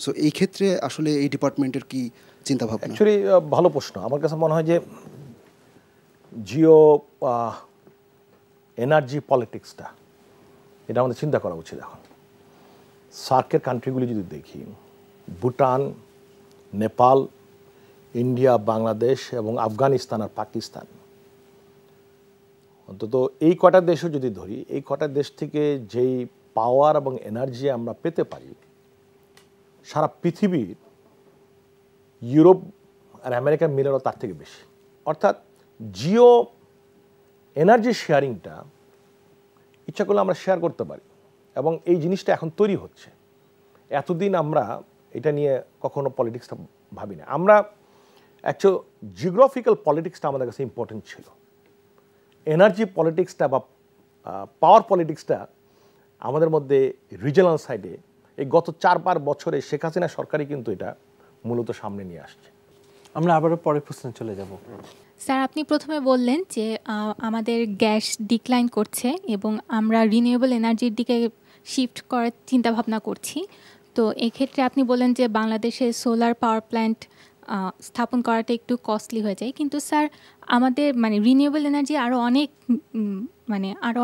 সো এই ক্ষেত্রে আসলে এই ডিপার্টমেন্টের কি চিন্তা ভাবনা? অ্যাকচুয়ালি ভালো প্রশ্ন। আমার কাছে মনে হয় যে জিও এনার্জি পলিটিক্সটা, এটা আমাদের চিন্তা করা উচিত। এখন সার্কের কান্ট্রিগুলি যদি দেখি, ভুটান, নেপাল, ইন্ডিয়া, বাংলাদেশ এবং আফগানিস্তান আর পাকিস্তান, অন্তত এই কটা দেশও যদি ধরি, এই কটা দেশ থেকে যেই পাওয়ার এবং এনার্জি আমরা পেতে পারি, সারা পৃথিবীর ইউরোপ আর আমেরিকা মিলেও তার থেকে বেশি। অর্থাৎ জিও এনার্জি শেয়ারিংটা ইচ্ছা করলে আমরা শেয়ার করতে পারি, এবং এই জিনিসটা এখন তৈরি হচ্ছে। এতদিন আমরা এটা নিয়ে কখনো পলিটিক্সটা ভাবি না। আমরা অ্যাকচুয়াল জিওগ্রাফিক্যাল পলিটিক্সটা আমাদের কাছে ইম্পর্টেন্ট ছিল। এনার্জি পলিটিক্সটা বা পাওয়ার পলিটিক্সটা আমাদের মধ্যে রিজিওনাল সাইডে এই গত 4-5 বছরে শেখ হাসিনা সরকারই কিন্তু এটা মূলত সামনে নিয়ে আসছে। আমরা আবারও পরের প্রশ্নে চলে যাব। স্যার, আপনি প্রথমে বললেন যে আমাদের গ্যাস ডিক্লাইন করছে এবং আমরা রিনিউয়েবল এনার্জির দিকে শিফট করার চিন্তাভাবনা করছি। তো এক্ষেত্রে আপনি বললেন যে বাংলাদেশে সোলার পাওয়ার প্ল্যান্ট স্থাপন করাটা একটু কস্টলি হয়ে যায়, কিন্তু স্যার আমাদের রিনিউয়েবল এনার্জি আরও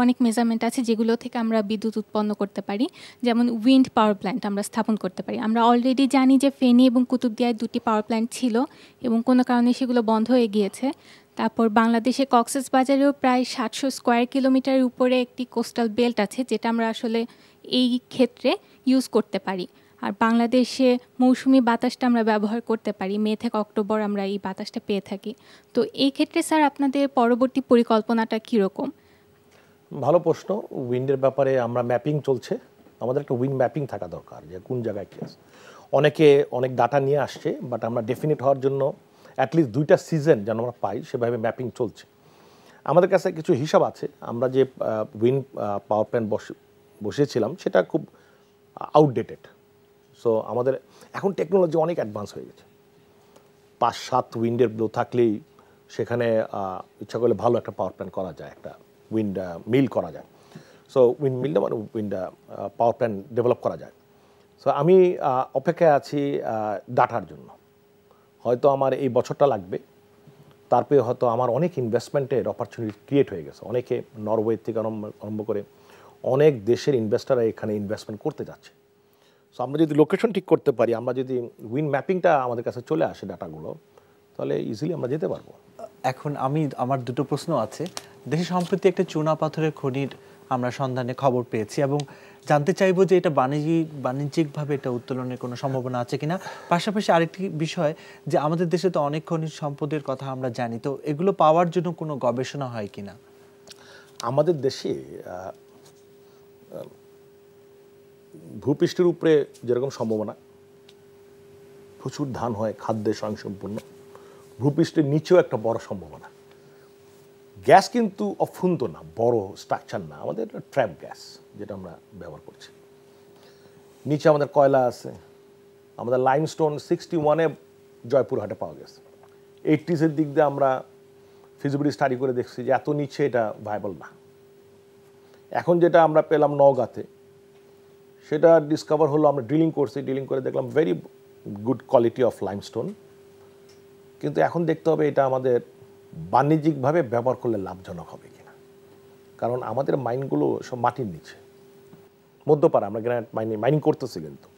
অনেক মেজারমেন্ট আছে যেগুলো থেকে আমরা বিদ্যুৎ উৎপন্ন করতে পারি, যেমন উইন্ড পাওয়ার প্ল্যান্ট আমরা স্থাপন করতে পারি। আমরা অলরেডি জানি যে ফেনী এবং কুতুবদিয়ায় 2টি পাওয়ার প্ল্যান্ট ছিল এবং কোনো কারণে সেগুলো বন্ধ হয়ে গিয়েছে। তারপর বাংলাদেশে কক্সবাজারেও প্রায় 700 স্কোয়ার কিলোমিটারের উপরে একটি কোস্টাল বেল্ট আছে, যেটা আমরা আসলে এই ক্ষেত্রে ইউজ করতে পারি। আর বাংলাদেশে মৌসুমি বাতাসটা আমরা ব্যবহার করতে পারি, মে থেকে অক্টোবর আমরা এই বাতাসটা পেয়ে থাকি। তো এই ক্ষেত্রে স্যার আপনাদের পরবর্তী পরিকল্পনাটা কীরকম? ভালো প্রশ্ন। উইন্ডের ব্যাপারে আমরা ম্যাপিং চলছে, আমাদের একটা উইন্ড ম্যাপিং থাকা দরকার যে কোন জায়গায় কী আছে। অনেকে অনেক ডাটা নিয়ে আসছে, বাট আমরা ডেফিনেট হওয়ার জন্য অ্যাটলিস্ট 2টা সিজন যেন আমরা পাই সেভাবে ম্যাপিং চলছে। আমাদের কাছে কিছু হিসাব আছে, আমরা যে উইন্ড পাওয়ার প্ল্যান্ট বসিয়েছিলাম সেটা খুব আউটডেটেড। সো আমাদের এখন টেকনোলজি অনেক অ্যাডভান্স হয়ে গেছে। 5-7 উইন্ডের ব্লো থাকলেই সেখানে ইচ্ছা করলে ভালো একটা পাওয়ার প্ল্যান্ট করা যায়, একটা উইন্ড মিল করা যায়। সো উইন্ড মিলটা মানে উইন্ড পাওয়ার প্ল্যান্ট ডেভেলপ করা যায়। সো আমি অপেক্ষায় আছি ডাটার জন্য। হয়তো আমার এই বছরটা লাগবে, তারপরে হয়তো আমার অনেক ইনভেস্টমেন্টের অপরচুনিটি ক্রিয়েট হয়ে গেছে। অনেকে নরওয়ে থেকে আরম্ভ করে অনেক দেশের ইনভেস্টাররা এখানে ইনভেস্টমেন্ট করতে যাচ্ছে। সো আমরা যদি লোকেশন ঠিক করতে পারি, আমরা যদি উইন্ড ম্যাপিংটা আমাদের কাছে চলে আসে ডাটাগুলো, তাহলে ইজিলি আমরা যেতে পারবো। এখন আমার দুটো প্রশ্ন আছে। দেশে সম্প্রতি একটা চুনা পাথরের খনির আমরা সন্ধানে খবর পেয়েছি এবং জানতে চাইবো যে এটা বাণিজ্যিকভাবে এটা উত্তোলনের কোনো সম্ভাবনা আছে কিনা। পাশাপাশি আরেকটি বিষয় যে আমাদের দেশে তো অনেক খনিজ সম্পদের কথা আমরা জানি, তো এগুলো পাওয়ার জন্য কোনো গবেষণা হয় কিনা? আমাদের দেশে ভূপৃষ্ঠের উপরে যেরকম সম্ভাবনা প্রচুর ধান হয়, খাদ্যে স্বয়ংসম্পূর্ণ, ভূপৃষ্ঠের নিচেও একটা বড় সম্ভাবনা। গ্যাস কিন্তু অফুন্ত না, বড় স্ট্রাকচার না, আমাদের ট্র্যাপ গ্যাস যেটা আমরা ব্যবহার করছি। নিচে আমাদের কয়লা আছে, আমাদের লাইমস্টোন 61-এ জয়পুরহাটে পাওয়া গেছে। 80s-এর দিক দিয়ে আমরা ফিজিবিলিটি স্টাডি করে দেখছি যে এত নিচে এটা ভাইবল না। এখন যেটা আমরা পেলাম নওগাঁতে, সেটা ডিসকভার হলো, আমরা ড্রিলিং করছি, ড্রিলিং করে দেখলাম very good quality of limestone. কিন্তু এখন দেখতে হবে এটা আমাদের বাণিজ্যিকভাবে ব্যবহার করলে লাভজনক হবে কিনা, কারণ আমাদের মাইনগুলো সব মাটির নিচে। মধ্যপাড়া আমরা গ্রানাইট মাইনিং করতেছি, কিন্তু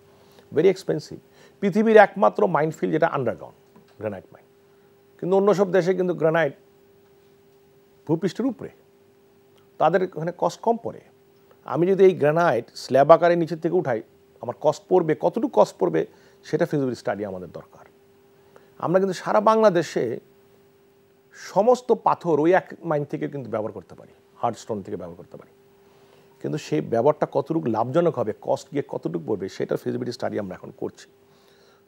ভেরি এক্সপেন্সিভ। পৃথিবীর একমাত্র মাইনফিল্ড যেটা আন্ডারগ্রাউন্ড গ্রানাইট মাইন, কিন্তু অন্য সব দেশে কিন্তু গ্রানাইট ভূপৃষ্ঠের উপরে, তাদের ওখানে কস্ট কম পড়ে। আমি যদি এই গ্রানাইট স্ল্যাব আকারে নিচের থেকে উঠাই, আমার কস্ট পড়বে, কতটুকু কস্ট পড়বে সেটা ফিজিবিলিটি স্টাডি আমাদের দরকার। আমরা কিন্তু সারা বাংলাদেশে সমস্ত পাথর ওই এক মাইন থেকে কিন্তু ব্যবহার করতে পারি, হার্ড স্টোন থেকে ব্যবহার করতে পারি, কিন্তু সেই ব্যবহারটা কতটুকু লাভজনক হবে, কস্ট গিয়ে কতটুকু পড়বে, সেটা ফিজিবিলিটি স্টাডি আমরা এখন করছি।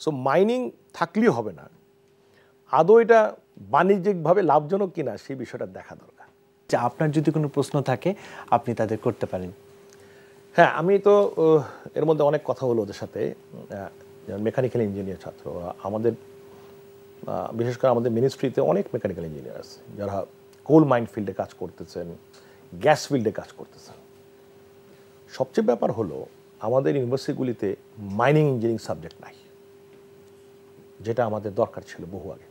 সো মাইনিং থাকলেই হবে না, আদৌ এটা বাণিজ্যিকভাবে লাভজনক কিনা সেই বিষয়টা দেখা দরকার। যে আপনার যদি কোনো প্রশ্ন থাকে আপনি তাদের করতে পারেন। হ্যাঁ, আমি তো এর মধ্যে অনেক কথা হলো ওদের সাথে, মেকানিক্যাল ইঞ্জিনিয়ার ছাত্র আমাদের, বিশেষ করে আমাদের মিনিস্ট্রিতে অনেক মেকানিক্যাল ইঞ্জিনিয়ার আছে যারা কোল মাইন ফিল্ডে কাজ করতেছেন, গ্যাস ফিল্ডে কাজ করতেছেন। সবচেয়ে ব্যাপার হলো আমাদের ইউনিভার্সিটিগুলিতে মাইনিং ইঞ্জিনিয়ারিং সাবজেক্ট নাই, যেটা আমাদের দরকার ছিল বহু আগে।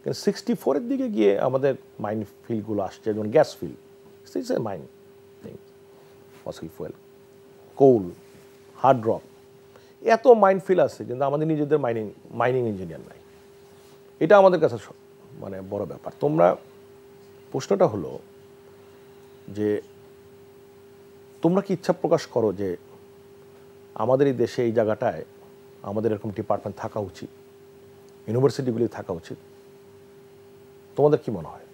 কিন্তু 64-এর দিকে গিয়ে আমাদের মাইন ফিল্ডগুলো আসছে, যেমন gas field, it's a mine thing, fossil fuel, coal, hard rock, এত মাইন ফিল্ড আছে, কিন্তু আমাদের নিজেদের মাইনিং ইঞ্জিনিয়ার নাই। এটা আমাদের কাছে মানে বড় ব্যাপার। তোমরা প্রশ্নটা হলো যে তোমরা কি ইচ্ছা প্রকাশ করো যে আমাদের এই দেশে এই জায়গাটায় আমাদের এরকম ডিপার্টমেন্ট থাকা উচিত, ইউনিভার্সিটিগুলি থাকা উচিত? তোমাদের কি মনে হয়?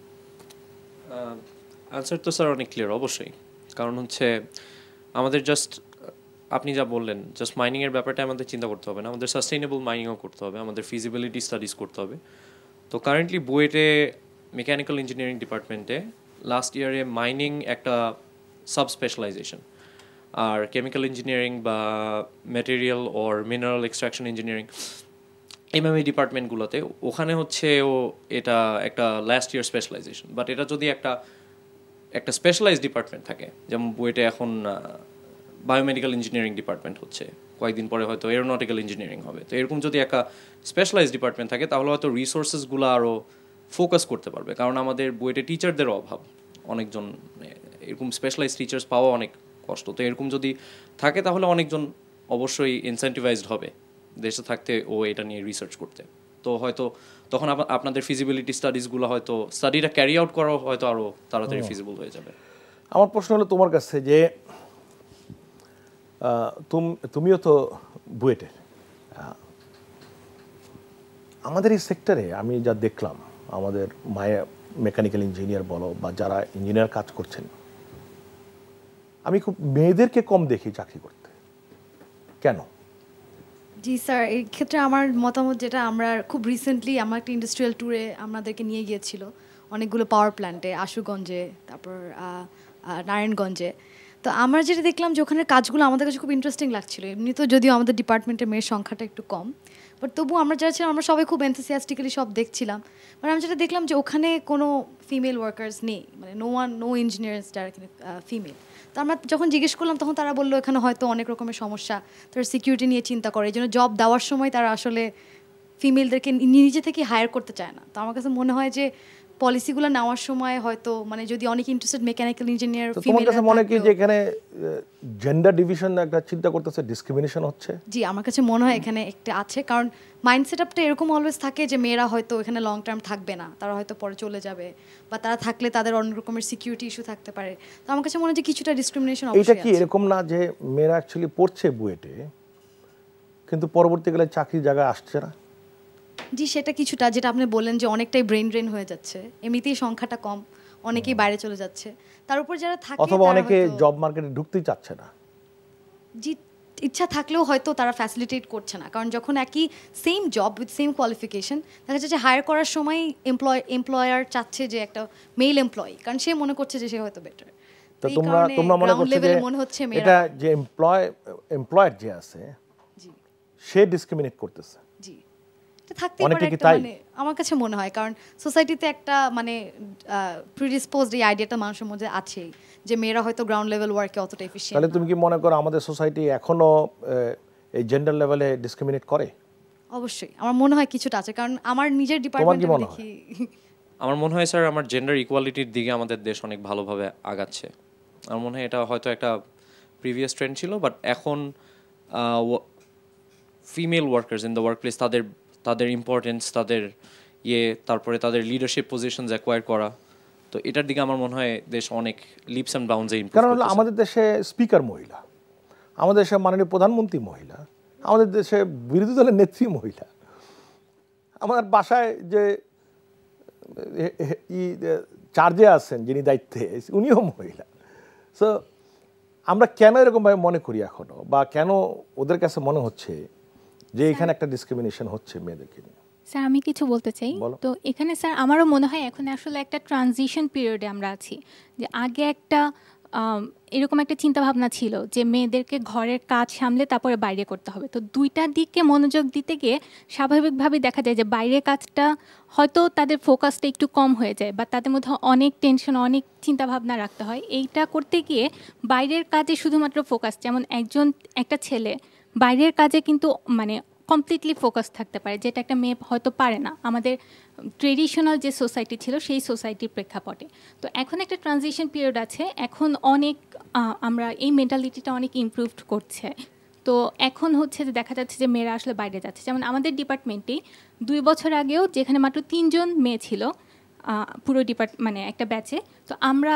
আনসার তো স্যার অনেক ক্লিয়ার, অবশ্যই। কারণ হচ্ছে আমাদের জাস্ট আপনি যা বললেন, জাস্ট মাইনিংয়ের ব্যাপারটা আমাদের চিন্তা করতে হবে না, আমাদের সাস্টেইনেবল মাইনিংও করতে হবে, আমাদের ফিজিবিলিটি স্টাডিজ করতে হবে। তো কারেন্টলি বুয়েটে মেকানিক্যাল ইঞ্জিনিয়ারিং ডিপার্টমেন্টে লাস্ট ইয়ারে মাইনিং একটা সাব স্পেশালাইজেশন, আর কেমিক্যাল ইঞ্জিনিয়ারিং বা ম্যাটেরিয়াল ওর মিনারেল এক্সট্রাকশন ইঞ্জিনিয়ারিং এমএমই ডিপার্টমেন্টগুলোতে ওখানে হচ্ছে এটা একটা লাস্ট ইয়ার স্পেশালাইজেশন। বাট এটা যদি একটা স্পেশালাইজ ডিপার্টমেন্ট থাকে, যেমন বুয়েটে এখন বায়োমেডিক্যাল ইঞ্জিনিয়ারিং ডিপার্টমেন্ট হচ্ছে, কয়েকদিন পরে হয়তো এরোনটিক্যাল ইঞ্জিনিয়ারিং হবে, তো এরকম যদি একটা স্পেশালাইজ ডিপার্টমেন্ট থাকে তাহলে হয়তো রিসোর্সেসগুলো আরও ফোকাস করতে পারবে। কারণ আমাদের বুয়েটে টিচারদেরও অভাব, অনেকজন এরকম স্পেশালাইজ টিচার্স পাওয়া অনেক কষ্ট। তো এরকম যদি থাকে তাহলে অনেকজন অবশ্যই ইনসেন্টিভাইজড হবে দেশে থাকতে ও এটা নিয়ে রিসার্চ করতে। তো হয়তো তখন আপনাদের ফিজিবিলিটি স্টাডিজগুলো হয়তো স্টাডিটা ক্যারি আউট করা হয়তো আরও তাড়াতাড়ি ফিজিবল হয়ে যাবে। আমার প্রশ্ন হলো তোমার কাছে যে তুমিও তো বুয়েটে, আমাদের এই সেক্টরে আমি যা দেখলাম, আমাদের মেকানিক্যাল ইঞ্জিনিয়ার বলো বা যারা ইঞ্জিনিয়ার কাজ করছেন, আমি খুব মেয়েদেরকে কম দেখি চাকরি করতে। কেন? জি স্যার, এই ক্ষেত্রে আমার মতামত যেটা, আমরা খুব রিসেন্টলি আমার একটা ইন্ডাস্ট্রিয়াল ট্যুরে আমাদেরকে নিয়ে গিয়েছিল অনেকগুলো পাওয়ার প্ল্যান্টে, আশুগঞ্জে, তারপর নারায়ণগঞ্জে। তো আমরা যেটা দেখলাম যে ওখানের কাজগুলো আমাদের কাছে খুব ইন্টারেস্টিং লাগছিল। এমনি তো যদিও আমাদের ডিপার্টমেন্টের মেয়ের সংখ্যাটা একটু কম, বাট তবু আমরা যারা ছিলাম আমরা সবাই খুব এনথুসিয়াস্টিক্যালি সব দেখছিলাম। মানে আমি যেটা দেখলাম যে ওখানে কোনো ফিমেল ওয়ার্কার্স নেই, মানে নো ইঞ্জিনিয়ার্স যারা ফিমেল। তো আমরা যখন জিজ্ঞেস করলাম তখন তারা বললো এখানে হয়তো অনেক রকমের সমস্যা, তারা সিকিউরিটি নিয়ে চিন্তা করে, এই জন্য জব দেওয়ার সময় তারা আসলে ফিমেলদেরকে নিজে থেকে হায়ার করতে চায় না। তো আমার কাছে মনে হয় যে পলিসিগুলো নেওয়ার সময় হয়তো মানে যদি অনেক ইন্টারেস্টেড মেকানিক্যাল ইঞ্জিনিয়ার তোমার কাছে মনে কি যে এখানে জেন্ডার ডিভিশন একটা চিন্তা করতেছে, ডিসক্রিমিনেশন হচ্ছে? জি, আমার কাছে মনে হয় এখানে একটা আছে, কারণ মাইন্ড সেটআপটা এরকম অলওয়েজ থাকে যে মেয়েরা হয়তো এখানে লং টার্ম থাকবে না, তারা হয়তো পরে চলে যাবে, বা তারা থাকলে তাদের অনেক রকমের সিকিউরিটি ইস্যু থাকতে পারে। তো আমার কাছে মনে হয় যে কিছুটা ডিসক্রিমিনেশন অবশ্যই আছে। এটা কি এরকম না যে মেয়েরা অ্যাকচুয়ালি পড়ছে বুয়েটে কিন্তু পরবর্তীকালে চাকরির জায়গায় আসছে না? জি, সেটা কিছুটা, যেটা আপনি বললেন যে অনেকটাই ব্রেন ড্রেন হয়ে যাচ্ছে, এমনিতেই সংখ্যাটা কম, অনেকেই বাইরে চলে যাচ্ছে, তার উপর যারা থাকে অথবা অনেকে জব মার্কেটে ঢুকতেই চাচ্ছে না। জি, ইচ্ছা থাকলেও হয়তো তারা ফ্যাসিলিটেট করছে না, কারণ যখন একই same job with same qualification দেখা যাচ্ছে হায়ার করার সময় এমপ্লয়ার চাচ্ছে যে একটা মেল এমপ্লয়ি, কারণ সে মনে করছে যে সে হয়তো বেটার। তো তোমরা মনে করছো যে এটা যে এমপ্লয়ার যে আছে সে ডিসক্রিমিনেট করতেছে? জি, এটা থাকতেই পারে একটা, মানে আমার কাছে মনে হয়, কারণ সোসাইটিতে একটা মানে প্রিডিসপোজড এই আইডিয়াটা মানুষের মধ্যে আছে যে মেয়েরা হয়তো গ্রাউন্ড লেভেল ওয়ার্কে অতটা এফিশিয়েন্ট। তাহলে তুমি কি মনে করো আমাদের সোসাইটি এখনো এই জেন্ডার লেভেলে ডিসক্রিমিনেট করে? অবশ্যই আমার মনে হয় কিছুটা আছে, কারণ আমার নিজের ডিপার্টমেন্টে দেখি। আমার মনে হয় স্যার, আমার জেন্ডার ইকুয়ালিটির দিকে আমাদের দেশ অনেক ভালোভাবে আগাচ্ছে। আমার মনে হয় এটা হয়তো একটা প্রিভিয়াস ট্রেন্ড ছিল, বাট এখন female workers in the work place, তাদের ইম্পর্টেন্স, তাদের তারপরে তাদের লিডারশিপ পজিশনস অ্যাকোয়ার করা, তো এটার দিকে আমার মনে হয় দেশ অনেক লিপস অ্যান্ড বাউন্ডসে ইমপ্রুভ করছে। কারণ আমাদের দেশে স্পিকার মহিলা, আমাদের দেশে মাননীয় প্রধানমন্ত্রী মহিলা, আমাদের দেশে বিরোধী দলের নেত্রী মহিলা, আমার বাসায় যে চার্জে আছেন যিনি দায়িত্বে উনিও মহিলা। সো আমরা কেন এরকমভাবে মনে করি এখনো, বা কেন ওদের কাছে মনে হচ্ছে যে এখানে একটা ডিসক্রিমিনেশন হচ্ছে মেয়েদেরকে নিয়ে? স্যার আমি কিছু বলতে চাই। তো এখানে স্যার আমারও মনে হয় এখন আসলে একটা ট্রানজিশন পিরিয়ডে আমরা আছি, যে আগে একটা এরকম একটা চিন্তাভাবনা ছিল যে মেয়েদেরকে ঘরের কাজ সামলে তারপরে বাইরে করতে হবে। তো দুইটা দিকে মনোযোগ দিতে গিয়ে স্বাভাবিকভাবে দেখা যায় যে বাইরের কাজটা হয়তো তাদের ফোকাসটা একটু কম হয়ে যায়, বা তাদের মধ্যে অনেক টেনশন, অনেক চিন্তাভাবনা রাখতে হয়। এইটা করতে গিয়ে বাইরের কাজে শুধুমাত্র ফোকাস, যেমন একটা ছেলে বাইরের কাজে কিন্তু মানে কমপ্লিটলি ফোকাস থাকতে পারে, যেটা একটা মেয়ে হয়তো পারে না আমাদের ট্রেডিশনাল যে সোসাইটি ছিল সেই সোসাইটির প্রেক্ষাপটে। তো এখন একটা ট্রানজিশন পিরিয়ড আছে, এখন অনেক আমরা এই মেন্টালিটিটা অনেক ইমপ্রুভড করছে। তো এখন হচ্ছে যে দেখা যাচ্ছে যে মেয়েরা আসলে বাইরে যাচ্ছে। যেমন আমাদের ডিপার্টমেন্টেই 2 বছর আগেও যেখানে মাত্র 3 জন মেয়ে ছিল পুরো মানে একটা ব্যাচে, তো আমরা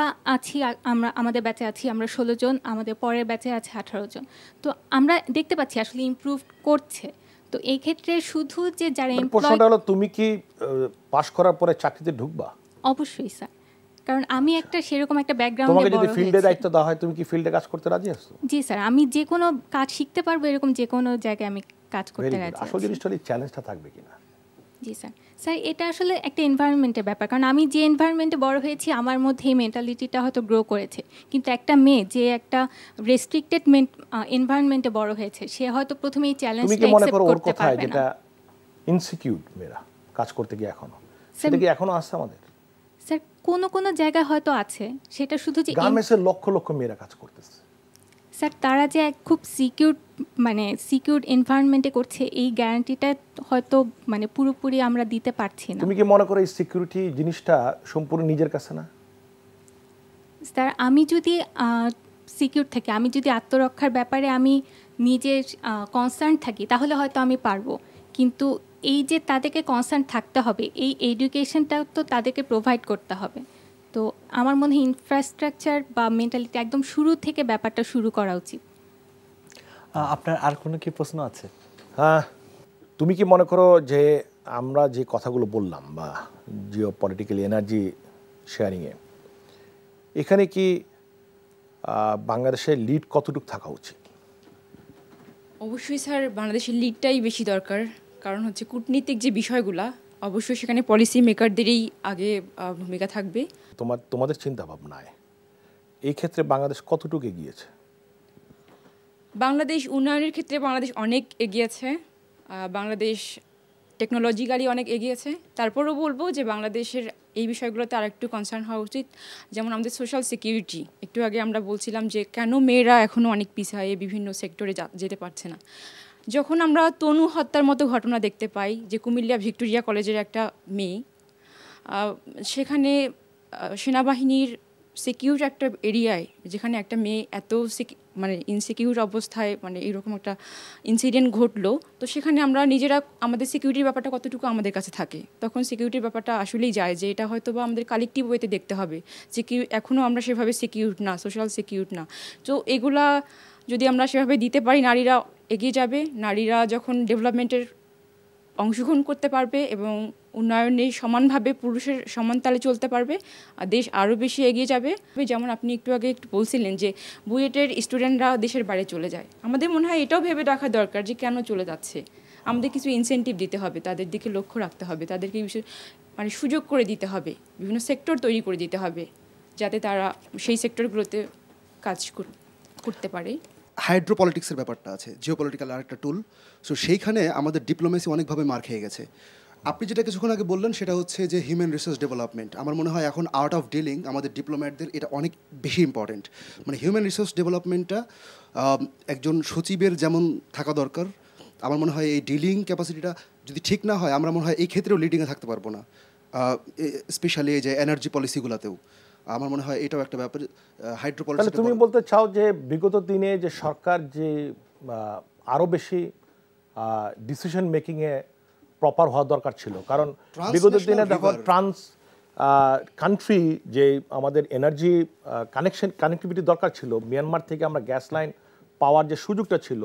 আমাদের ব্যাচে আছি আমরা 16 জন, আমাদের পরের ব্যাচে আছে 18 জন। তো আমরা দেখতে পাচ্ছি আসলে ইমপ্রুভ করছে। তো এই ক্ষেত্রে শুধু যে যারা প্রশ্নটা হলো তুমি কি পাশ করার পরে চাকরিতে ঢুকবা? অবশ্যই স্যার, কারণ আমি একটা সেরকম একটা ব্যাকগ্রাউন্ডে তোমাকে যদি ফিল্ডে দায়িত্ব দেওয়া হয় তুমি কি ফিল্ডে কাজ করতে রাজি আছো? জি স্যার, আমি যে কোনো কাজ শিখতে পারবো, এরকম যে কোনো জায়গায় আমি কাজ করতে রাজি আছি। আসল জিনিসটা হলো চ্যালেঞ্জটা থাকবে কিনা। জি স্যার। স্যার এটা আসলে একটা এনভায়রনমেন্টের ব্যাপার, কারণ আমি যে এনভায়রনমেন্টে বড় হয়েছি আমার মধ্যে এই মেন্টালিটিটা হয়তো গ্রো করেছে, কিন্তু একটা মেয়ে যে একটা রেস্ট্রিক্টেড এনভায়রনমেন্টে বড় হয়েছে সে হয়তো প্রথমে এই চ্যালেঞ্জটা অ্যাকসেপ্ট করতে পারবে না। যেটা ইনসিকিউর মেয়েরা কাজ করতে গিয়ে এখনো, সেটা কি এখনো আছে আমাদের? স্যার কোনো জায়গায় হয়তো আছে, সেটা শুধু যে গার্মেন্টসে লক্ষ লক্ষ মেয়েরা কাজ করতেছে স্যার, তারা যে খুব সিকিউর এনভায়রনমেন্টে করছে এই গ্যারান্টিটা হয়তো মানে পুরোপুরি আমরা দিতে পারছি না। তুমি কি মনে করো এই সিকিউরিটি জিনিসটা সম্পূর্ণ নিজের কাছে না? স্যার আমি যদি সিকিউর থাকি, আমি যদি আত্মরক্ষার ব্যাপারে আমি নিজে কনসার্ন থাকি তাহলে হয়তো আমি পারবো, কিন্তু এই যে তাদেরকে কনসার্ন থাকতে হবে, এই এডুকেশনটা তো তাদেরকে প্রোভাইড করতে হবে। তো আমার মনে হয় ইনফ্রাস্ট্রাকচার বা মেন্টালিটি একদম শুরু থেকে ব্যাপারটা শুরু করা উচিত। আপনার আর কোনো কি প্রশ্ন আছে? হ্যাঁ, তুমি কি মনে করো যে আমরা যে কথাগুলো বললাম বা জিও পলিটিক্যাল এনার্জি শেয়ারিংয়ে, এখানে কি বাংলাদেশের লিড কতটুকু থাকা উচিত? অবশ্যই স্যার, বাংলাদেশের লিডটাই বেশি দরকার। কারণ হচ্ছে কূটনীতিক যে বিষয়গুলা, অবশ্যই সেখানে পলিসি মেকারদেরই আগে ভূমিকা থাকবে। তোমাদের চিন্তা ভাবনায় এই ক্ষেত্রে বাংলাদেশ কতটুকু এগিয়েছে? বাংলাদেশ উন্নয়নের ক্ষেত্রে বাংলাদেশ অনেক এগিয়েছে। বাংলাদেশ টেকনোলজিক্যালি অনেক এগিয়েছে। তারপরেও বলবো যে বাংলাদেশের এই বিষয়গুলোতে আর একটু কনসার্ন হওয়া উচিত। যেমন আমাদের সোশ্যাল সিকিউরিটি, একটু আগে আমরা বলছিলাম যে কেন মেয়েরা এখনও অনেক পিছায়ে বিভিন্ন সেক্টরে যেতে পারছে না। যখন আমরা তনু হত্যার মতো ঘটনা দেখতে পাই, যে কুমিল্লা ভিক্টোরিয়া কলেজের একটা মেয়ে, সেখানে সেনাবাহিনীর সিকিউর একটা এরিয়ায়, যেখানে একটা মেয়ে এত মানে ইনসিকিউর অবস্থায় মানে এরকম একটা ইনসিডেন্ট ঘটলো, তো সেখানে আমরা নিজেরা আমাদের সিকিউরিটির ব্যাপারটা কতটুকু আমাদের কাছে থাকে, তখন সিকিউরিটির ব্যাপারটা আসলেই যায় যে এটা হয়তো বা আমাদের কালেকটিভ ওয়েতে দেখতে হবে। এখনও আমরা সেভাবে সিকিউর না, সোশ্যাল সিকিউর না। তো এগুলা যদি আমরা সেভাবে দিতে পারি, নারীরা এগিয়ে যাবে। নারীরা যখন ডেভেলপমেন্টের অংশগ্রহণ করতে পারবে এবং উন্নয়নে সমানভাবে পুরুষের সমান তালে চলতে পারবে, আর দেশ আরও বেশি এগিয়ে যাবে। যেমন আপনি একটু আগে বলছিলেন যে বুয়েটের স্টুডেন্টরা দেশের বাইরে চলে যায়, আমাদের মনে হয় এটাও ভেবে রাখা দরকার যে কেন চলে যাচ্ছে। আমাদের কিছু ইনসেন্টিভ দিতে হবে, তাদের দিকে লক্ষ্য রাখতে হবে, তাদেরকে মানে সুযোগ করে দিতে হবে, বিভিন্ন সেক্টর তৈরি করে দিতে হবে যাতে তারা সেই সেক্টরগুলোতে কাজ করতে পারে। হাইড্রোপলিটিক্সের ব্যাপারটা আছে, জিওপলিটিক্যাল আরেকটা টুল। সো সেইখানে আমাদের ডিপ্লোমেসি অনেকভাবে মার খেয়ে গেছে। আপনি যেটা কিছুক্ষণ আগে বললেন সেটা হচ্ছে যে হিউম্যান রিসোর্স ডেভেলপমেন্ট। আমার মনে হয় এখন আর্ট অফ ডিলিং আমাদের ডিপ্লোম্যাটদের এটা অনেক বেশি ইম্পর্টেন্ট। মানে হিউম্যান রিসোর্স ডেভেলপমেন্টটা একজন সচিবের যেমন থাকা দরকার, আমার মনে হয় এই ডিলিং ক্যাপাসিটিটা যদি ঠিক না হয়, আমরা মনে হয় এই ক্ষেত্রেও লিডিংয়ে থাকতে পারবো না। স্পেশালি এই যে এনার্জি পলিসিগুলোতেও আমার মনে হয় এটাও একটা ব্যাপার। হাইড্রোপলিটিক্স, তুমি বলতে চাও যে বিগত দিনে যে সরকার যে আরও বেশি ডিসিশন মেকিংয়ে প্রপার হওয়া দরকার ছিল, কারণ বিগত দিনে দেখো ট্রান্স কান্ট্রি যে আমাদের এনার্জি কানেক্টিভিটি দরকার ছিল, মিয়ানমার থেকে আমরা গ্যাস লাইন পাওয়ার যে সুযোগটা ছিল,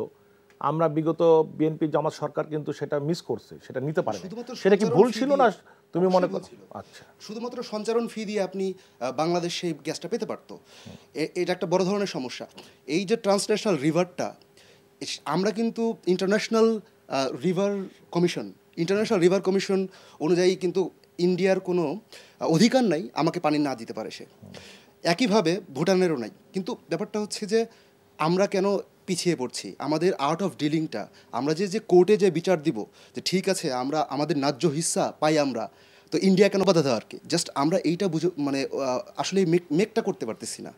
আমরা বিগত বিএনপি জামাত সরকার কিন্তু সেটা মিস করছে, সেটা নিতে পারে। সেটা কি ভুল ছিল না তুমি মনে করো? আচ্ছা, শুধুমাত্র সঞ্চারণ ফি দিয়ে আপনি বাংলাদেশ সেই গ্যাসটা পেতে পারতো। এটা একটা বড় ধরনের সমস্যা। এই যে ট্রান্সন্যাশনাল রিভারটা, আমরা কিন্তু ইন্টারন্যাশনাল রিভার কমিশন অনুযায়ী কিন্তু ইন্ডিয়ার কোনো অধিকার নাই আমাকে পানি না দিতে পারে সে। একইভাবে ভুটানেরও নাই। কিন্তু ব্যাপারটা হচ্ছে যে আমরা কেন পিছিয়ে পড়ছি? আমাদের আর্ট অফ ডিলিংটা, আমরা যে কোর্টে যে বিচার দিব যে ঠিক আছে আমরা আমাদের ন্যায্য হিস্সা পাই, আমরা তো ইন্ডিয়া কেন বাধা দেওয়া আর কি, জাস্ট আমরা এইটা মানে আসলে মেকটা করতে পারতেছি না।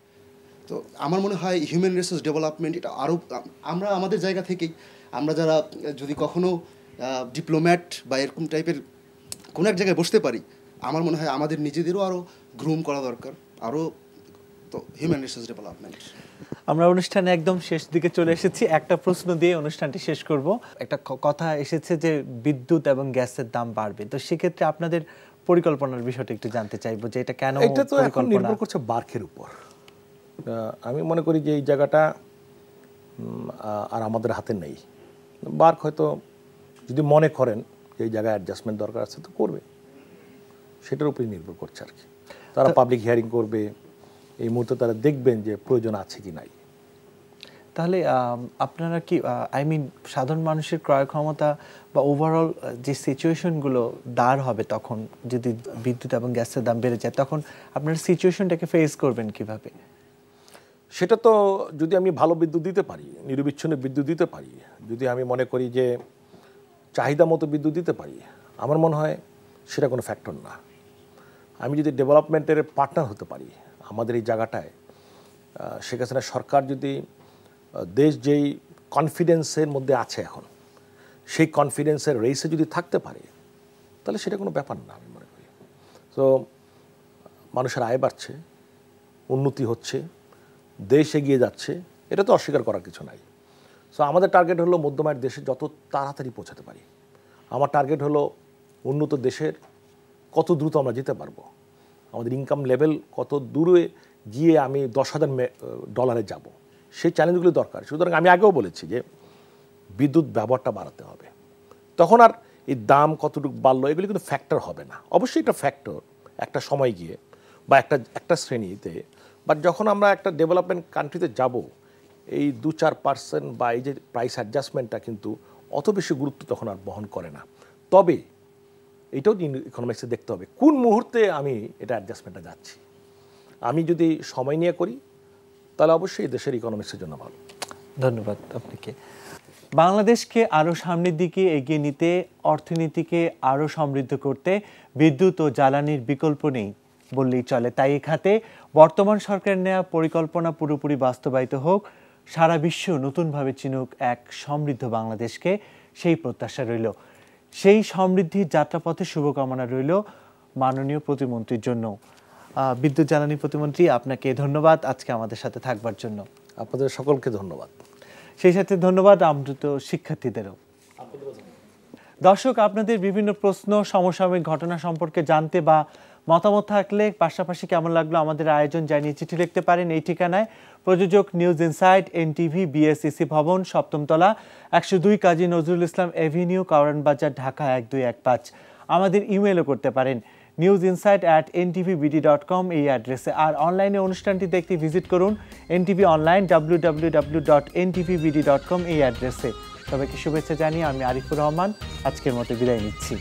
তো আমার মনে হয় হিউম্যান রিসোর্স ডেভেলপমেন্ট এটা আরও আমরা আমাদের জায়গা থেকেই, আমরা যারা যদি কখনো ডিপ্লোম্যাট বা এরকম টাইপের কোনো এক জায়গায় বসতে পারি, আমার মনে হয় আমাদের নিজেদেরও আরও গ্রুম করা দরকার আরও। তো হিউম্যান রিসোর্স ডেভেলপমেন্ট। আমরা অনুষ্ঠানে একদম শেষ দিকে চলে এসেছি, একটা প্রশ্ন দিয়ে অনুষ্ঠানটি শেষ করব। একটা কথা এসেছে যে বিদ্যুৎ এবং গ্যাসের দাম বাড়বে, তো সেক্ষেত্রে আপনাদের পরিকল্পনার বিষয়টা একটু জানতে চাইবো যে এটা কেন? এটা তো এখন নির্ভর করছে বার্কের উপর। আমি মনে করি যে এই জায়গাটা আর আমাদের হাতে নেই। বার্ক হয়তো যদি মনে করেন যে এই জায়গায় অ্যাডজাস্টমেন্ট দরকার আছে তো করবে, সেটার উপরই নির্ভর করছে আর কি। তারা পাবলিক হিয়ারিং করবে, এই মুহূর্তে তারা দেখবেন যে প্রয়োজন আছে কি নাই। তাহলে আপনারা কি সাধারণ মানুষের ক্রয় ক্ষমতা বা ওভারঅল যে সিচুয়েশনগুলো দাঁড় হবে তখন যদি বিদ্যুৎ এবং গ্যাসের দাম বেড়ে যায়, তখন আপনারা সিচুয়েশনটাকে ফেস করবেন কিভাবে? সেটা তো যদি আমি ভালো বিদ্যুৎ দিতে পারি, নিরবিচ্ছিন্ন বিদ্যুৎ দিতে পারি, যদি আমি মনে করি যে চাহিদা মতো বিদ্যুৎ দিতে পারি, আমার মনে হয় সেটা কোনো ফ্যাক্টর না। আমি যদি ডেভেলপমেন্টের পার্টনার হতে পারি আমাদের এই জায়গাটায়, শেখ হাসিনা সরকার যদি দেশ যেই কনফিডেন্সের মধ্যে আছে এখন, সেই কনফিডেন্সের রেসে যদি থাকতে পারে, তাহলে সেটা কোনো ব্যাপার না আমি মনে করি। তো মানুষের আয় বাড়ছে, উন্নতি হচ্ছে, দেশ এগিয়ে যাচ্ছে, এটা তো অস্বীকার করার কিছু নাই। সো আমাদের টার্গেট হলো মধ্যম আয়ের দেশে যত তাড়াতাড়ি পৌঁছাতে পারি। আমার টার্গেট হলো উন্নত দেশের কত দ্রুত আমরা যেতে পারবো, আমাদের ইনকাম লেভেল কত দূরে গিয়ে আমি $10,000 যাব, সেই চ্যালেঞ্জগুলো দরকার। সুতরাং আমি আগেও বলেছি যে বিদ্যুৎ ব্যবহারটা বাড়াতে হবে। তখন আর এই দাম কতটুকু বাড়লো এগুলি কিন্তু ফ্যাক্টর হবে না। অবশ্যই এটা ফ্যাক্টর একটা সময় গিয়ে বা একটা শ্রেণীতে, বাট যখন আমরা একটা ডেভেলপমেন্ট কান্ট্রিতে যাব, এই 2-4% বা এই যে প্রাইস অ্যাডজাস্টমেন্টটা কিন্তু অত বেশি গুরুত্ব তখন আর বহন করে না। তবে এটাও ইকোনমিক্সে দেখতে হবে কোন মুহূর্তে আমি এটা অ্যাডজাস্টমেন্টটা যাচ্ছি। আমি যদি সময় নিয়ে করি তাহলে অবশ্যই দেশের ইকোনমিক্সের জন্য ভালো। ধন্যবাদ আপনাকে। বাংলাদেশকে আরও সামনের দিকে এগিয়ে নিতে, অর্থনীতিকে আরও সমৃদ্ধ করতে বিদ্যুৎ ও জ্বালানির বিকল্প নেই বললেই চলে। তাই এ খাতে বর্তমান সরকারের নেওয়া পরিকল্পনা পুরোপুরি বাস্তবায়িত হোক, সারা বিশ্ব নতুনভাবে চিনুক এক সমৃদ্ধ বাংলাদেশকে, সেই প্রত্যাশা রইল। সেই সমৃদ্ধির যাত্রাপথে শুভকামনা রইল মাননীয় প্রতিমন্ত্রীর জন্য। বিদ্যুৎ জ্বালানি প্রতিমন্ত্রী, আপনাকে ধন্যবাদ আজকে আমাদের সাথে থাকবার জন্য। আপনাদের সকলকে ধন্যবাদ। সেই সাথে ধন্যবাদ আমন্ত্রিত শিক্ষার্থীদেরও। দর্শক, আপনাদের বিভিন্ন প্রশ্ন, সমসাময়িক ঘটনা সম্পর্কে জানতে বা মতামত থাকলে, পাশাপাশি কেমন লাগলো আমাদের আয়োজন জানিয়ে চিঠি লিখতে পারেন এই ঠিকানায়। প্রযোজক নিউজ ইনসাইট, NTV, BSEC ভবন, 7ম তলা, 102 কাজী নজরুল ইসলাম এভিনিউ, কারওয়ান বাজার, ঢাকা 1215। আমাদের ইমেলও করতে পারেন newsinsight@ntvbd.com এই অ্যাড্রেসে। আর অনলাইনে অনুষ্ঠানটি দেখতে ভিজিট করুন NTV অনলাইন www.ntvbd.com এই অ্যাড্রেসে। সবাইকে শুভেচ্ছা জানিয়ে আমি আরিফুর রহমান আজকের মতো বিদায় নিচ্ছি।